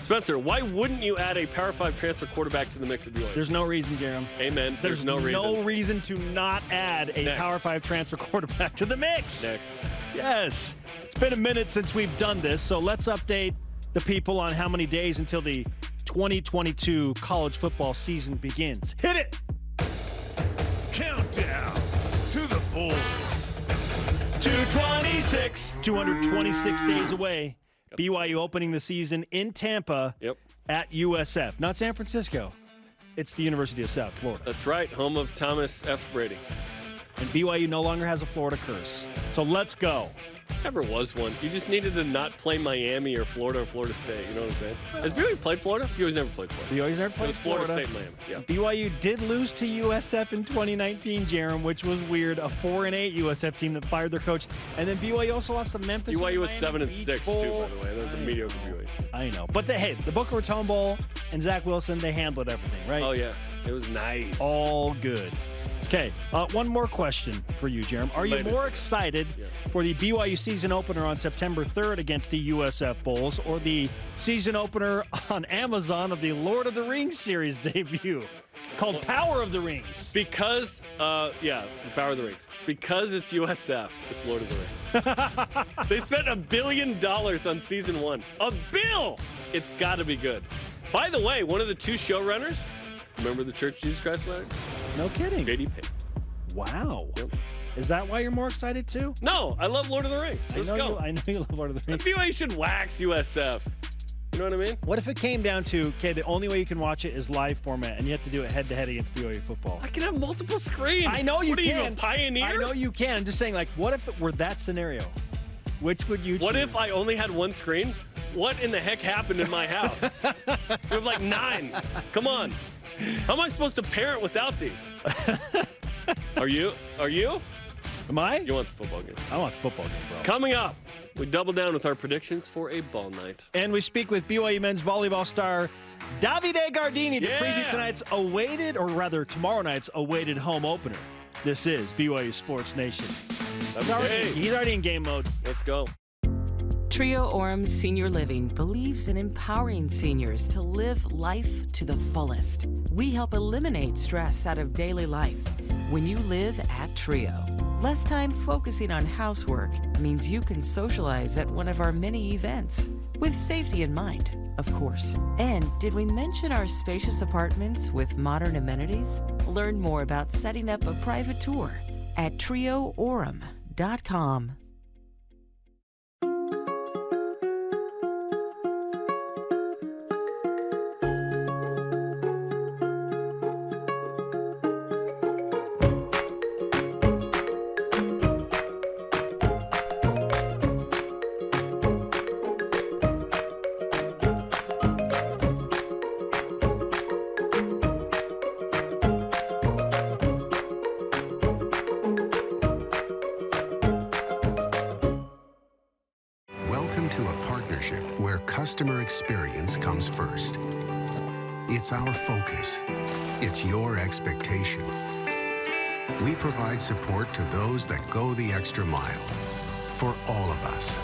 Spencer, why wouldn't you add a Power 5 transfer quarterback to the mix at BYU? There's no reason, Jarom. Amen. There's no reason. No reason to not add a Power 5 transfer quarterback to the mix. Next. Yes. It's been a minute since we've done this, so let's update the people on how many days until the 2022 college football season begins. Hit it! Countdown to the polls. 226 days away. BYU opening the season in Tampa at USF. Not San Francisco. It's the University of South Florida. That's right, home of Thomas F. Brady. And BYU no longer has a Florida curse. So let's go. Never was one. You just needed to not play Miami or Florida State. You know what I'm saying? Has BYU played Florida? BYU's never played Florida. BYU's never played Florida. It was Florida State, Miami. Yeah. BYU did lose to USF in 2019, Jarom, which was weird. A 4-8 USF team that fired their coach. And then BYU also lost to Memphis. BYU was 7-6, too, by the way. That was a mediocre BYU. I know. But, the Boca Raton Bowl and Zach Wilson, they handled everything, right? Oh, yeah. It was nice. All good. Okay, one more question for you, Jarom. Are you more excited for the BYU season opener on September 3rd against the USF Bulls or the season opener on Amazon of the Lord of the Rings series debut called Power of the Rings? Because, the Power of the Rings. Because it's USF, it's Lord of the Rings. They spent $1 billion on season 1. $1 billion! It's got to be good. By the way, one of the 2 showrunners, remember the Church of Jesus Christ letter? No kidding. J.D. Payne. Wow. Yep. Is that why you're more excited too? No, I love Lord of the Rings. Let's go. I know you love Lord of the Rings. I feel like you should wax USF. You know what I mean? What if it came down to, the only way you can watch it is live format, and you have to do it head-to-head against BYU football? I can have multiple screens. I know you can. What are you, a pioneer? I know you can. I'm just saying, what if it were that scenario? Which would you choose? What if I only had one screen? What in the heck happened in my house? We have 9. Come on. How am I supposed to parent without these? Are you? Am I? You want the football game? I want the football game, bro. Coming up, we double down with our predictions for a ball night. And we speak with BYU men's volleyball star Davide Gardini to preview tomorrow night's awaited home opener. This is BYU Sports Nation. He's already in game mode. Let's go. Trio Orem Senior Living believes in empowering seniors to live life to the fullest. We help eliminate stress out of daily life when you live at Trio. Less time focusing on housework means you can socialize at one of our many events, with safety in mind, of course. And did we mention our spacious apartments with modern amenities? Learn more about setting up a private tour at trioorem.com. Customer experience comes first. It's our focus. It's your expectation. We provide support to those that go the extra mile for all of us.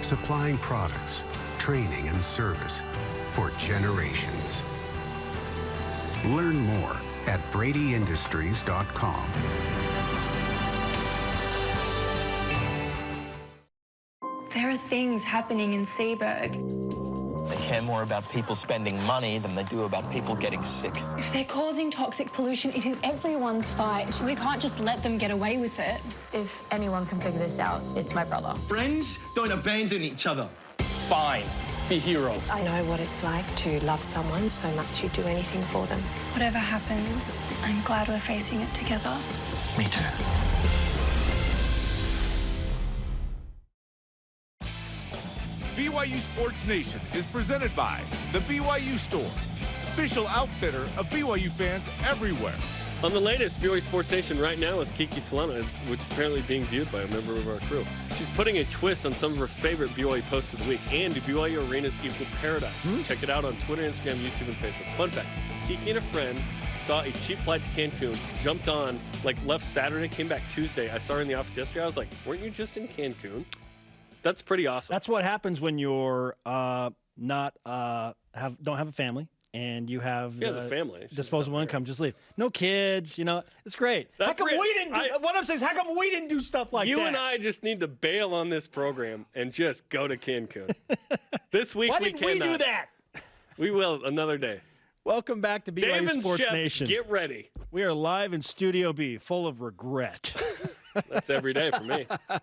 Supplying products, training, and service for generations. Learn more at bradyindustries.com. There are things happening in Seaburg. They care more about people spending money than they do about people getting sick. If they're causing toxic pollution, it is everyone's fight. We can't just let them get away with it. If anyone can figure this out, it's my brother. Friends don't abandon each other. Fine. Be heroes. I know what it's like to love someone so much you'd do anything for them. Whatever happens, I'm glad we're facing it together. Me too. BYU Sports Nation is presented by the BYU Store, official outfitter of BYU fans everywhere. On the latest BYU Sports Nation right now with Kiki Solana, which is apparently being viewed by a member of our crew. She's putting a twist on some of her favorite BYU posts of the week and do BYU arenas equal paradise. Check it out on Twitter, Instagram, YouTube, and Facebook. Fun fact, Kiki and a friend saw a cheap flight to Cancun, jumped on, left Saturday, came back Tuesday. I saw her in the office yesterday. I was like, weren't you just in Cancun? That's pretty awesome. That's what happens when you're don't have a family. And you have a family. Disposable income. Just leave. No kids. It's great. How come we didn't? What I'm saying is, how come we didn't do stuff like that? You and I just need to bail on this program and just go to Cancun. This week Why didn't we do that? We will anotbut day. Welcome back to BYU Sports Chef, Nation. Get ready. We are live in Studio B, full of regret. That's every day for me. But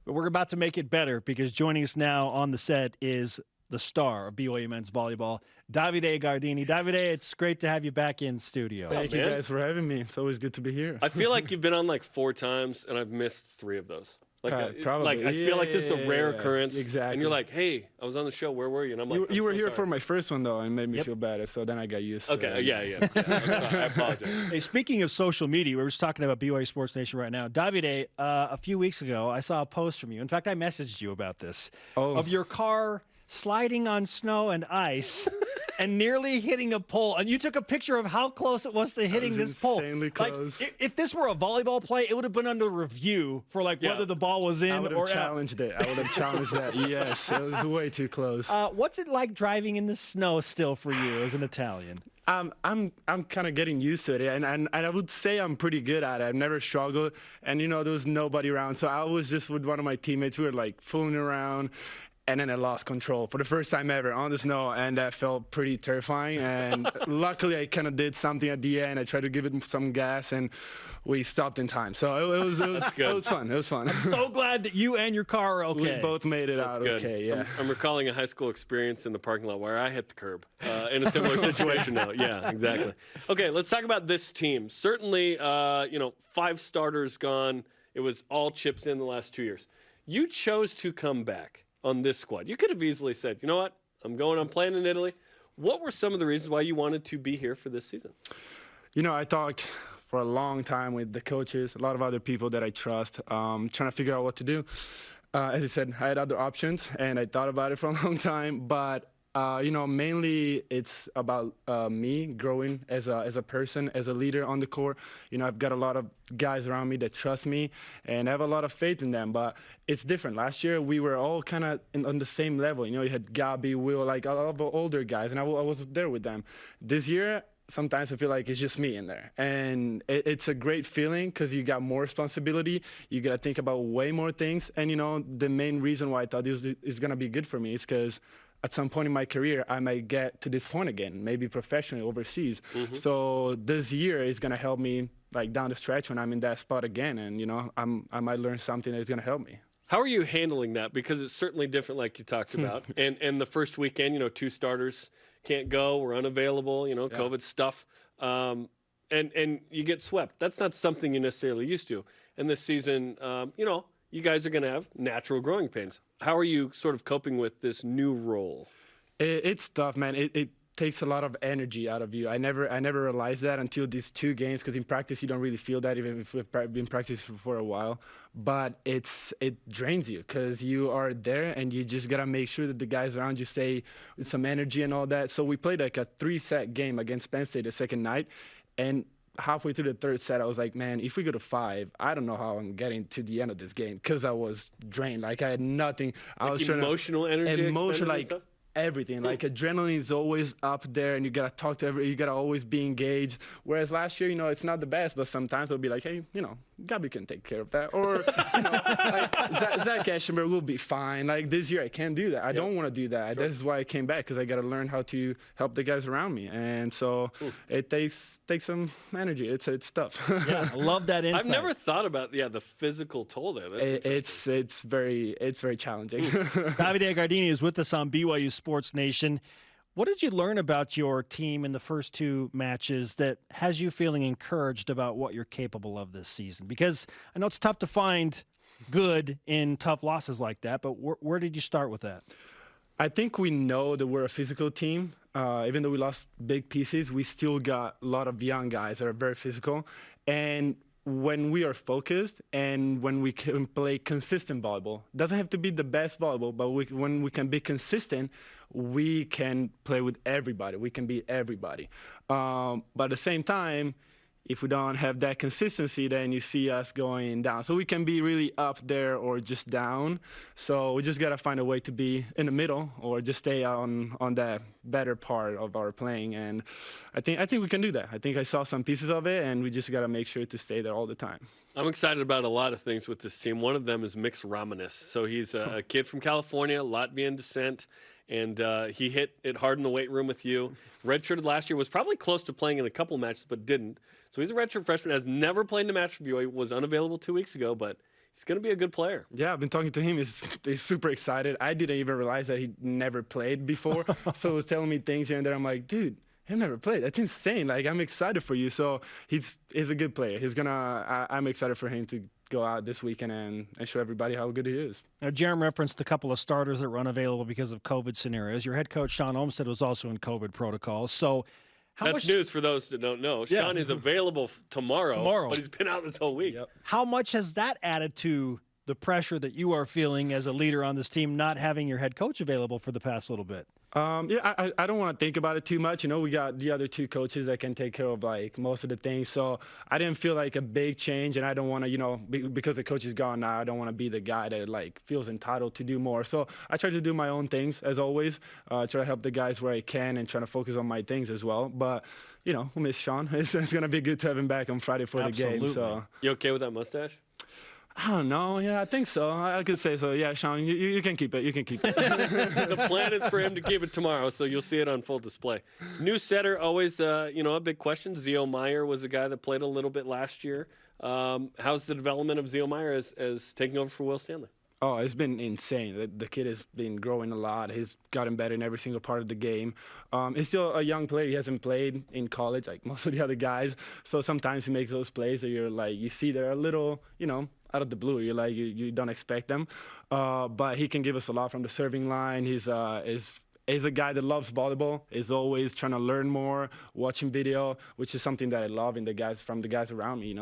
we're about to make it better because joining us now on the set is the star of BYU men's volleyball, Davide Gardini. Davide, it's great to have you back in studio. Thank you guys for having me. It's always good to be here. I feel like you've been on 4 times, and I've missed 3 of those. Probably. I feel like this is a rare occurrence. Exactly. And you're like, hey, I was on the show. Where were you? And I'm like, you were here for my first one, though, and made me feel better. So then I got used to it. Okay, yeah. I apologize. Hey, speaking of social media, we're just talking about BYU Sports Nation right now. Davide, a few weeks ago, I saw a post from you. In fact, I messaged you about this. Of your car sliding on snow and ice and nearly hitting a pole. And you took a picture of how close it was to hitting this pole. Insanely close. If this were a volleyball play, it would have been under review for whether the ball was in or out. I would have challenged it. I would have challenged that. Yes, it was way too close. What's it like driving in the snow still for you as an Italian? I'm kind of getting used to it, and I would say I'm pretty good at it. I've never struggled, and there was nobody around, so I was just with one of my teammates. We were fooling around. And then I lost control for the first time ever on the snow, and that felt pretty terrifying. And luckily, I kind of did something at the end. I tried to give it some gas, and we stopped in time. So it was fun. It was fun. I'm so glad that you and your car are okay. We both made it out good. okay. Yeah. I'm recalling a high school experience in the parking lot where I hit the curb in a similar situation now. Yeah, exactly. Okay, let's talk about this team. Certainly, 5 starters gone. It was all chips in the last 2 years. You chose to come back on this squad. You could have easily said, you know what, I'm playing in Italy. What were some of the reasons why you wanted to be here for this season? I talked for a long time with the coaches, a lot of other people that I trust, trying to figure out what to do. As I said, I had other options, and I thought about it for a long time, but mainly it's about me growing as a person, as a leader on the court. I've got a lot of guys around me that trust me, and I have a lot of faith in them. But it's different. Last year, we were all kind of on the same level. You had Gabi, Will, a lot of older guys, and I was there with them. This year, sometimes I feel like it's just me in there. And it's a great feeling because you got more responsibility. You got to think about way more things. And, the main reason why I thought this is going to be good for me is because at some point in my career, I might get to this point again, maybe professionally overseas. Mm-hmm. So this year is going to help me down the stretch when I'm in that spot again. And, I might learn something that's going to help me. How are you handling that? Because it's certainly different like you talked about. and the first weekend, 2 starters can't go, we're unavailable, COVID stuff. And you get swept. That's not something you're necessarily used to. And this season, you guys are going to have natural growing pains. How are you sort of coping with this new role? It's tough, man. It takes a lot of energy out of you. I never realized that until these 2 games, because in practice you don't really feel that, even if we've been practicing for a while. But it drains you because you are there and you just got to make sure that the guys around you stay with some energy and all that. So we played a 3-set game against Spencer the second night, and halfway through the 3rd set, I was like, man, if we go to 5, I don't know how I'm getting to the end of this game because I was drained. I had nothing. I was emotional energy, everything. Adrenaline is always up there, and you gotta talk to you gotta always be engaged. Whereas last year, it's not the best, but sometimes it'll be like, hey, Gabi can take care of that, or Zach Ashenberg will be fine. This year, I can't do that. I don't want to do that. Sure. This is why I came back, because I gotta learn how to help the guys around me, and so it takes some energy. It's tough. Yeah, I love that insight. I've never thought about the physical toll there. It's very challenging. Davide Gardini is with us on BYU Sports Nation. What did you learn about your team in the first 2 matches that has you feeling encouraged about what you're capable of this season? Because I know it's tough to find good in tough losses like that, but where did you start with that? I think we know that we're a physical team. Even though we lost big pieces, we still got a lot of young guys that are very physical. And when we are focused and when we can play consistent volleyball, doesn't have to be the best volleyball, but when we can be consistent, we can play with everybody. We can beat everybody. But at the same time, if we don't have that consistency, then you see us going down. So we can be really up there or just down. So we just got to find a way to be in the middle or just stay on that better part of our playing. And I think we can do that. I think I saw some pieces of it, and we just got to make sure to stay there all the time. I'm excited about a lot of things with this team. One of them is Mix Ramanis. So he's a kid from California, Latvian descent. And he hit it hard in the weight room with you. Redshirted last year, was probably close to playing in a couple matches, but didn't. So he's a redshirt freshman, has never played in a match for BYU, was unavailable 2 weeks ago, but he's going to be a good player. Yeah, I've been talking to him. He's super excited. I didn't even realize that he never played before. So he was telling me things here and there. I'm like, dude, he never played. That's insane. Like, I'm excited for you. So he's a good player. I'm excited for him to go out this weekend and show everybody how good he is. Now, Jarom referenced a couple of starters that were unavailable because of COVID scenarios. Your head coach, Sean Olmstead, was also in COVID protocols. So that's news for those that don't know. Yeah. Sean is available tomorrow, but he's been out this whole week. Yep. How much has that added to the pressure that you are feeling as a leader on this team, not having your head coach available for the past little bit? Yeah, I don't want to think about it too much. You know, we got the other two coaches that can take care of like most of the things. So I didn't feel like a big change, and I don't want to, you know, because the coach is gone now, I don't want to be the guy that like feels entitled to do more. So I try to do my own things as always. Try to help the guys where I can and trying to focus on my things as well. But you know, we'll miss Sean. It's going to be good to have him back on Friday for the game. So you okay with that mustache? I don't know. Yeah, I think so. I could say so. Yeah, Sean, you can keep it. You can keep it. The plan is for him to keep it tomorrow, so you'll see it on full display. New setter, always, a big question. Zio Meyer was a guy that played a little bit last year. How's the development of Zio Meyer as taking over for Will Stanley? Oh, it's been insane. The kid has been growing a lot. He's gotten better in every single part of the game. He's still a young player. He hasn't played in college like most of the other guys. So sometimes he makes those plays that you're like, you see they're a little, out of the blue. You're like, you don't expect them. But he can give us a lot from the serving line. He's a guy that loves volleyball, is always trying to learn more, watching video, which is something that I love in the guys around me,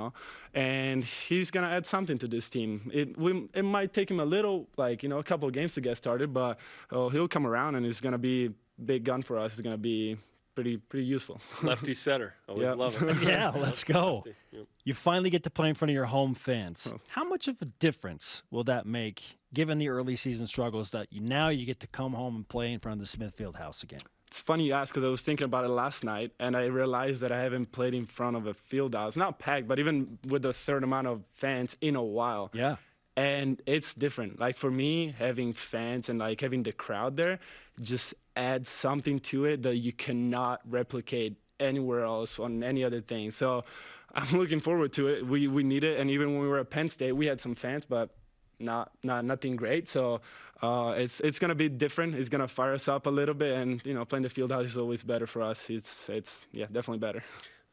And he's going to add something to this team. It might take him a little, a couple of games to get started, but he'll come around and he's going to be a big gun for us. It's going to be pretty useful. Lefty setter. Always love it. Yeah, let's go. Yep. You finally get to play in front of your home fans. How much of a difference will that make, given the early season struggles, that now you get to come home and play in front of the Smithfield House again? It's funny you ask, because I was thinking about it last night, and I realized that I haven't played in front of a field house. Not packed, but even with a certain amount of fans in a while. Yeah. And it's different. Like, for me, having fans and, having the crowd there just adds something to it that you cannot replicate anywhere else on any other thing. So I'm looking forward to it. We need it. And even when we were at Penn State, we had some fans, but nothing great. So it's going to be different. It's going to fire us up a little bit. And, playing the field house is always better for us. It's definitely better.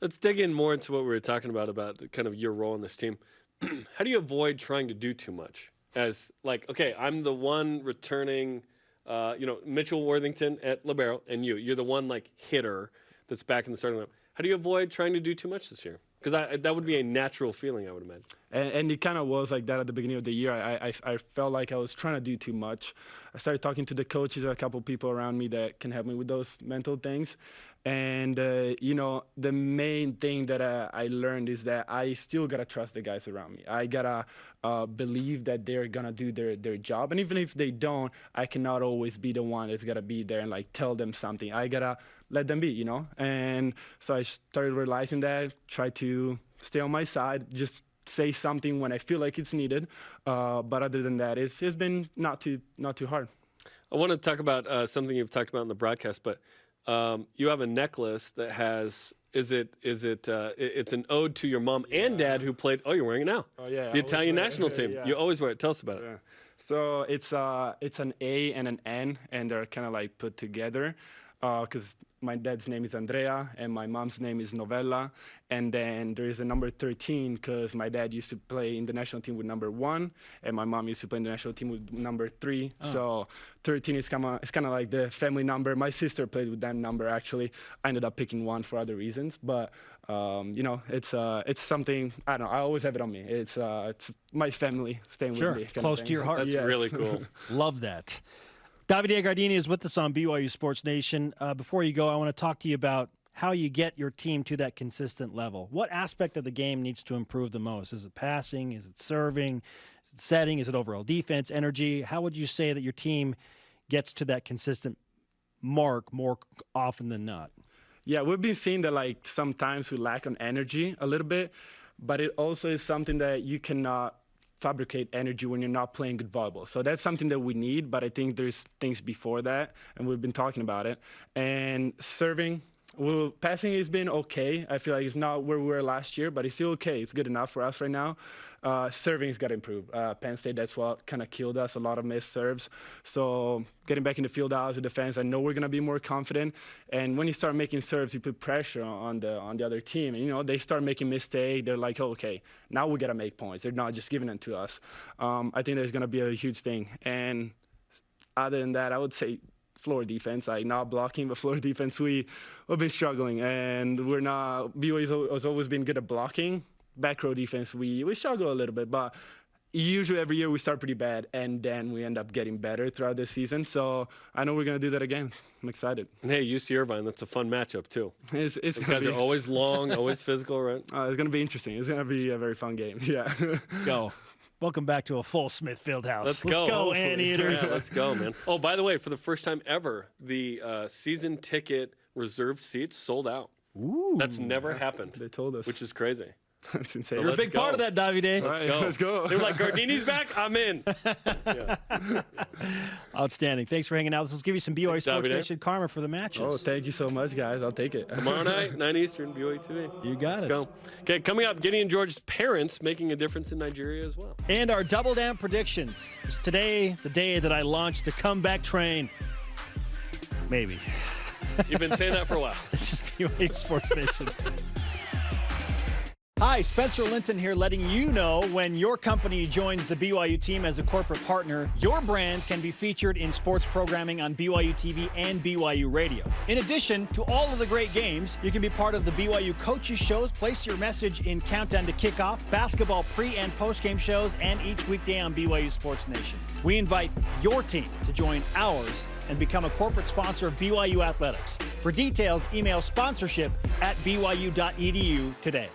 Let's dig in more into what we were talking about kind of your role in this team. How do you avoid trying to do too much? As okay, I'm the one returning, Mitchell Worthington at libero, and you're the one hitter that's back in the starting lineup. How do you avoid trying to do too much this year? Because that would be a natural feeling, I would imagine. And it kind of was like that at the beginning of the year. I felt like I was trying to do too much. I started talking to the coaches, a couple people around me that can help me with those mental things. And, the main thing that I learned is that I still got to trust the guys around me. I got to believe that they're going to do their job. And even if they don't, I cannot always be the one that's got to be there and, tell them something. I got to let them be, And so I started realizing that, try to stay on my side, just say something when I feel like it's needed. But other than that, it's been not too hard. I want to talk about something you've talked about in the broadcast, but you have a necklace that has it's an ode to your mom and dad who played. Oh, you're wearing it now. Oh yeah, the Italian national team. Yeah. You always wear it. Tell us about it. So it's an A and an N, and they're kind of put together. because my dad's name is Andrea and my mom's name is Novella. And then there is a number 13 because my dad used to play in the national team with number 1 and my mom used to play in the national team with number 3. So 13 is kind of like the family number. My sister played with that number, actually. I ended up picking 1 for other reasons. But, you know, it's something, I don't know, I always have it on me. It's my family staying with me. Close to your heart. That's really cool. Love that. Davide Gardini is with us on BYU Sports Nation. Before you go, I want to talk to you about how you get your team to that consistent level. What aspect of the game needs to improve the most? Is it passing? Is it serving? Is it setting? Is it overall defense, energy? How would you say that your team gets to that consistent mark more often than not? Yeah, we've been seeing that, like, sometimes we lack on energy a little bit, but it also is something that you cannot fabricate energy when you're not playing good volleyball. So that's something that we need, but I think there's things before that, and we've been talking about it. And serving, well, passing has been okay. I feel like it's not where we were last year, but it's still okay. It's good enough for us right now. Serving's got to improve. Penn State, that's what kind of killed us, a lot of missed serves. So getting back in the field house with defense, I know we're going to be more confident. And when you start making serves, you put pressure on the other team. And, you know, they start making mistakes. They're like, oh, okay, now we got to make points. They're not just giving them to us. I think that's going to be a huge thing. And other than that, I would say floor defense, like not blocking, but floor defense, we've been struggling. And we're not, BYU has always been good at blocking. Back row defense, we struggle a little bit, but usually every year we start pretty bad, and then we end up getting better throughout the season. So I know we're going to do that again. I'm excited. And hey, UC Irvine, that's a fun matchup too. Those guys are always long, always physical, right? It's going to be interesting. It's going to be a very fun game. Yeah. Go. Welcome back to a full Smith Fieldhouse. Let's go, Anteaters. Yeah, let's go, man. Oh, by the way, for the first time ever, the season ticket reserved seats sold out. Ooh. That's never happened. They told us. Which is crazy. That's insane. You're a big part of that, Davide. Let's go. They're like, Gardini's back? I'm in. Yeah. Outstanding. Thanks for hanging out. Let's give you some BYU Sports Nation karma for the matches. Oh, thank you so much, guys. I'll take it. Tomorrow night, 9 Eastern, BYU TV. You got it. Let's go. Okay, coming up, Gideon George's parents making a difference in Nigeria as well. And our double down predictions. Is today the day that I launched the comeback train? Maybe. You've been saying that for a while. This is BYU Sports Nation. Hi, Spencer Linton here, letting you know when your company joins the BYU team as a corporate partner, your brand can be featured in sports programming on BYU TV and BYU Radio. In addition to all of the great games, you can be part of the BYU coaches shows, place your message in Countdown to Kickoff, basketball pre- and post-game shows, and each weekday on BYU Sports Nation. We invite your team to join ours and become a corporate sponsor of BYU Athletics. For details, email sponsorship@byu.edu today.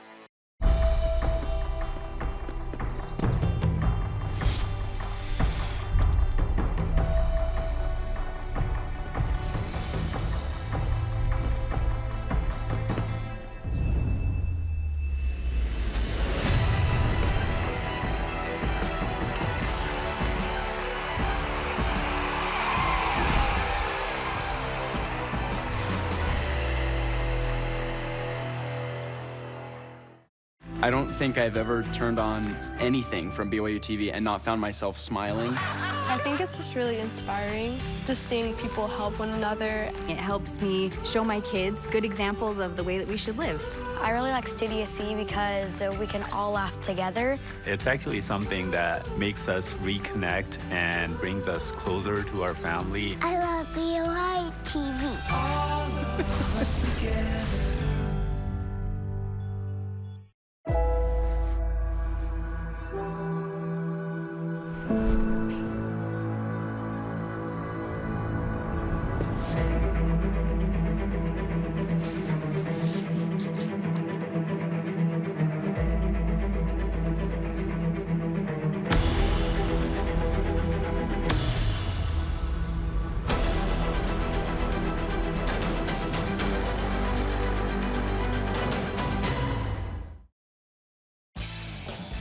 I don't think I've ever turned on anything from BYU TV and not found myself smiling. I think it's just really inspiring, just seeing people help one another. It helps me show my kids good examples of the way that we should live. I really like Studio C because we can all laugh together. It's actually something that makes us reconnect and brings us closer to our family. I love BYU TV. All of us together.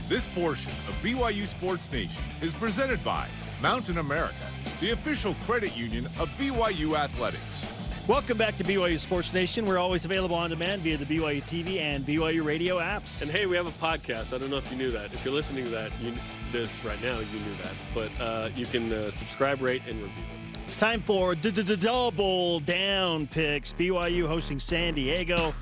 This portion of BYU Sports Nation is presented by Mountain America, the official credit union of BYU Athletics. Welcome back to BYU Sports Nation. We're always available on demand via the BYU TV and BYU Radio apps. And hey, we have a podcast. I don't know if you knew that. If you're listening to that, this right now, you knew that. But you can subscribe, rate, and review it. It's time for double down picks. BYU hosting San Diego.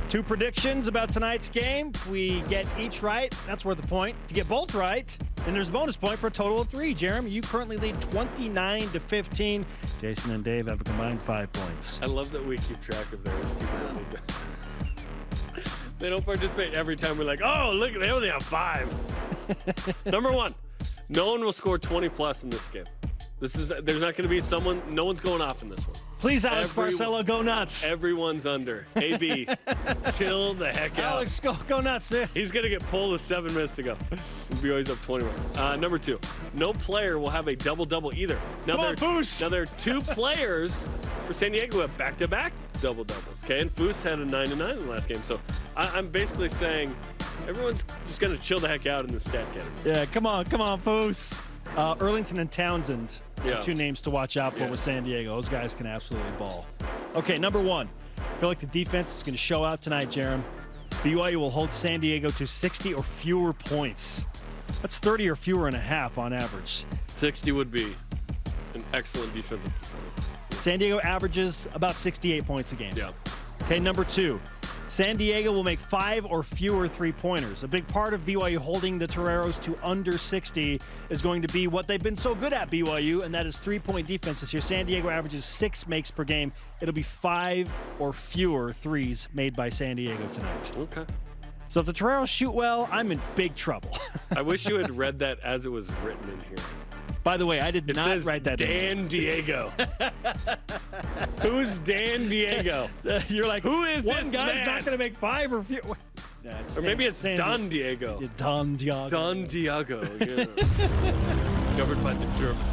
2 predictions about tonight's game. If we get each right, that's worth a point. If you get both right, then there's a bonus point for a total of 3. Jeremy, you currently lead 29-15. Jason and Dave have a combined 5 points. I love that we keep track of theirs. They don't participate every time. We're like, oh, look, they only have 5. Number 1, no one will score 20-plus in this game. There's not going to be someone, no one's going off in this one. Please, Alex Barcelo, go nuts. Everyone's under. AB, chill the heck out. Alex, go nuts, man. He's going to get pulled with 7 minutes to go. BYU's up 21. Number 2, no player will have a double-double either. Now, there are 2 players for San Diego who have back-to-back double-doubles. Okay, and Foose had a 9-9 in the last game. So I'm basically saying everyone's just going to chill the heck out in the stat category. Yeah, come on, Foose. Earlington and Townsend, 2 names to watch out for with San Diego. Those guys can absolutely ball. Okay, number 1. I feel like the defense is going to show out tonight, Jarom. BYU will hold San Diego to 60 or fewer points. That's 30 or fewer and a half on average. 60 would be an excellent defensive performance. San Diego averages about 68 points a game. Yeah. Okay, number 2. San Diego will make 5 or fewer 3-pointers. A big part of BYU holding the Toreros to under 60 is going to be what they've been so good at, BYU, and that is 3-point defense. This year, San Diego averages 6 makes per game. It'll be 5 or fewer threes made by San Diego tonight. Okay. So if the Toreros shoot well, I'm in big trouble. I wish you had read that as it was written in here. By the way, I did not write that Dan Diego. Who's Dan Diego? You're like, who is this one guy's man? not going to make 5 or fewer. Or maybe it's Don Diego. Don Diego. Don Diego. Yeah. Governed by the Germans.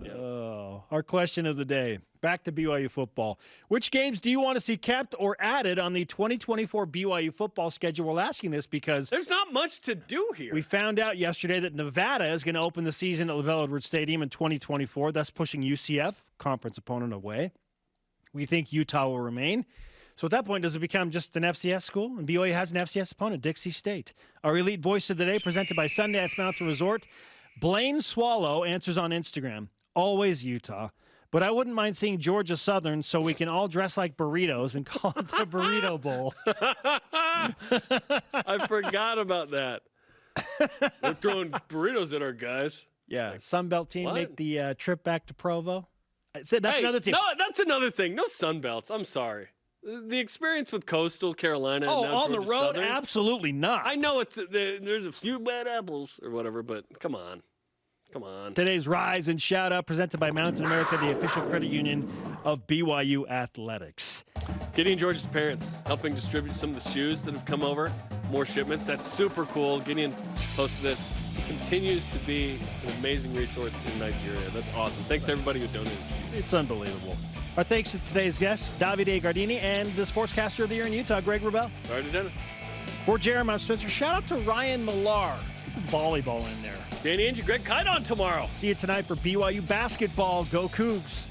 Yeah. Oh, our question of the day. Back to BYU football. Which games do you want to see kept or added on the 2024 BYU football schedule? We're asking this because there's not much to do here. We found out yesterday that Nevada is going to open the season at LaVell Edwards Stadium in 2024, thus pushing UCF, conference opponent, away. We think Utah will remain. So at that point, does it become just an FCS school? And BYU has an FCS opponent, Dixie State. Our elite voice of the day, presented by Sundance Mountain Resort. Blaine Swallow answers on Instagram, always Utah. But I wouldn't mind seeing Georgia Southern so we can all dress like burritos and call it the Burrito Bowl. I forgot about that. They're throwing burritos at our guys. Yeah, Sunbelt team make the trip back to Provo. I said that's another team. No, that's another thing. No Sunbelts. I'm sorry. The experience with Coastal Carolina. Oh, and now on the Georgia road? Southern, Absolutely not. I know there's a few bad apples or whatever, but come on. Come on. Today's Rise and Shout Out presented by Mountain America, the official credit union of BYU Athletics. Gideon George's parents helping distribute some of the shoes that have come over. More shipments. That's super cool. Gideon posted this. Continues to be an amazing resource in Nigeria. That's awesome. Thanks to everybody who donated. It's unbelievable. Our thanks to today's guests, Davide Gardini, and the Sportscaster of the Year in Utah, Greg Wrubell. Sorry to Dennis. For Jarom, I'm Spencer. Shout out to Ryan Millar. Let's get some volleyball in there. Danny Angie, Greg Kite on tomorrow. See you tonight for BYU basketball. Go Cougs.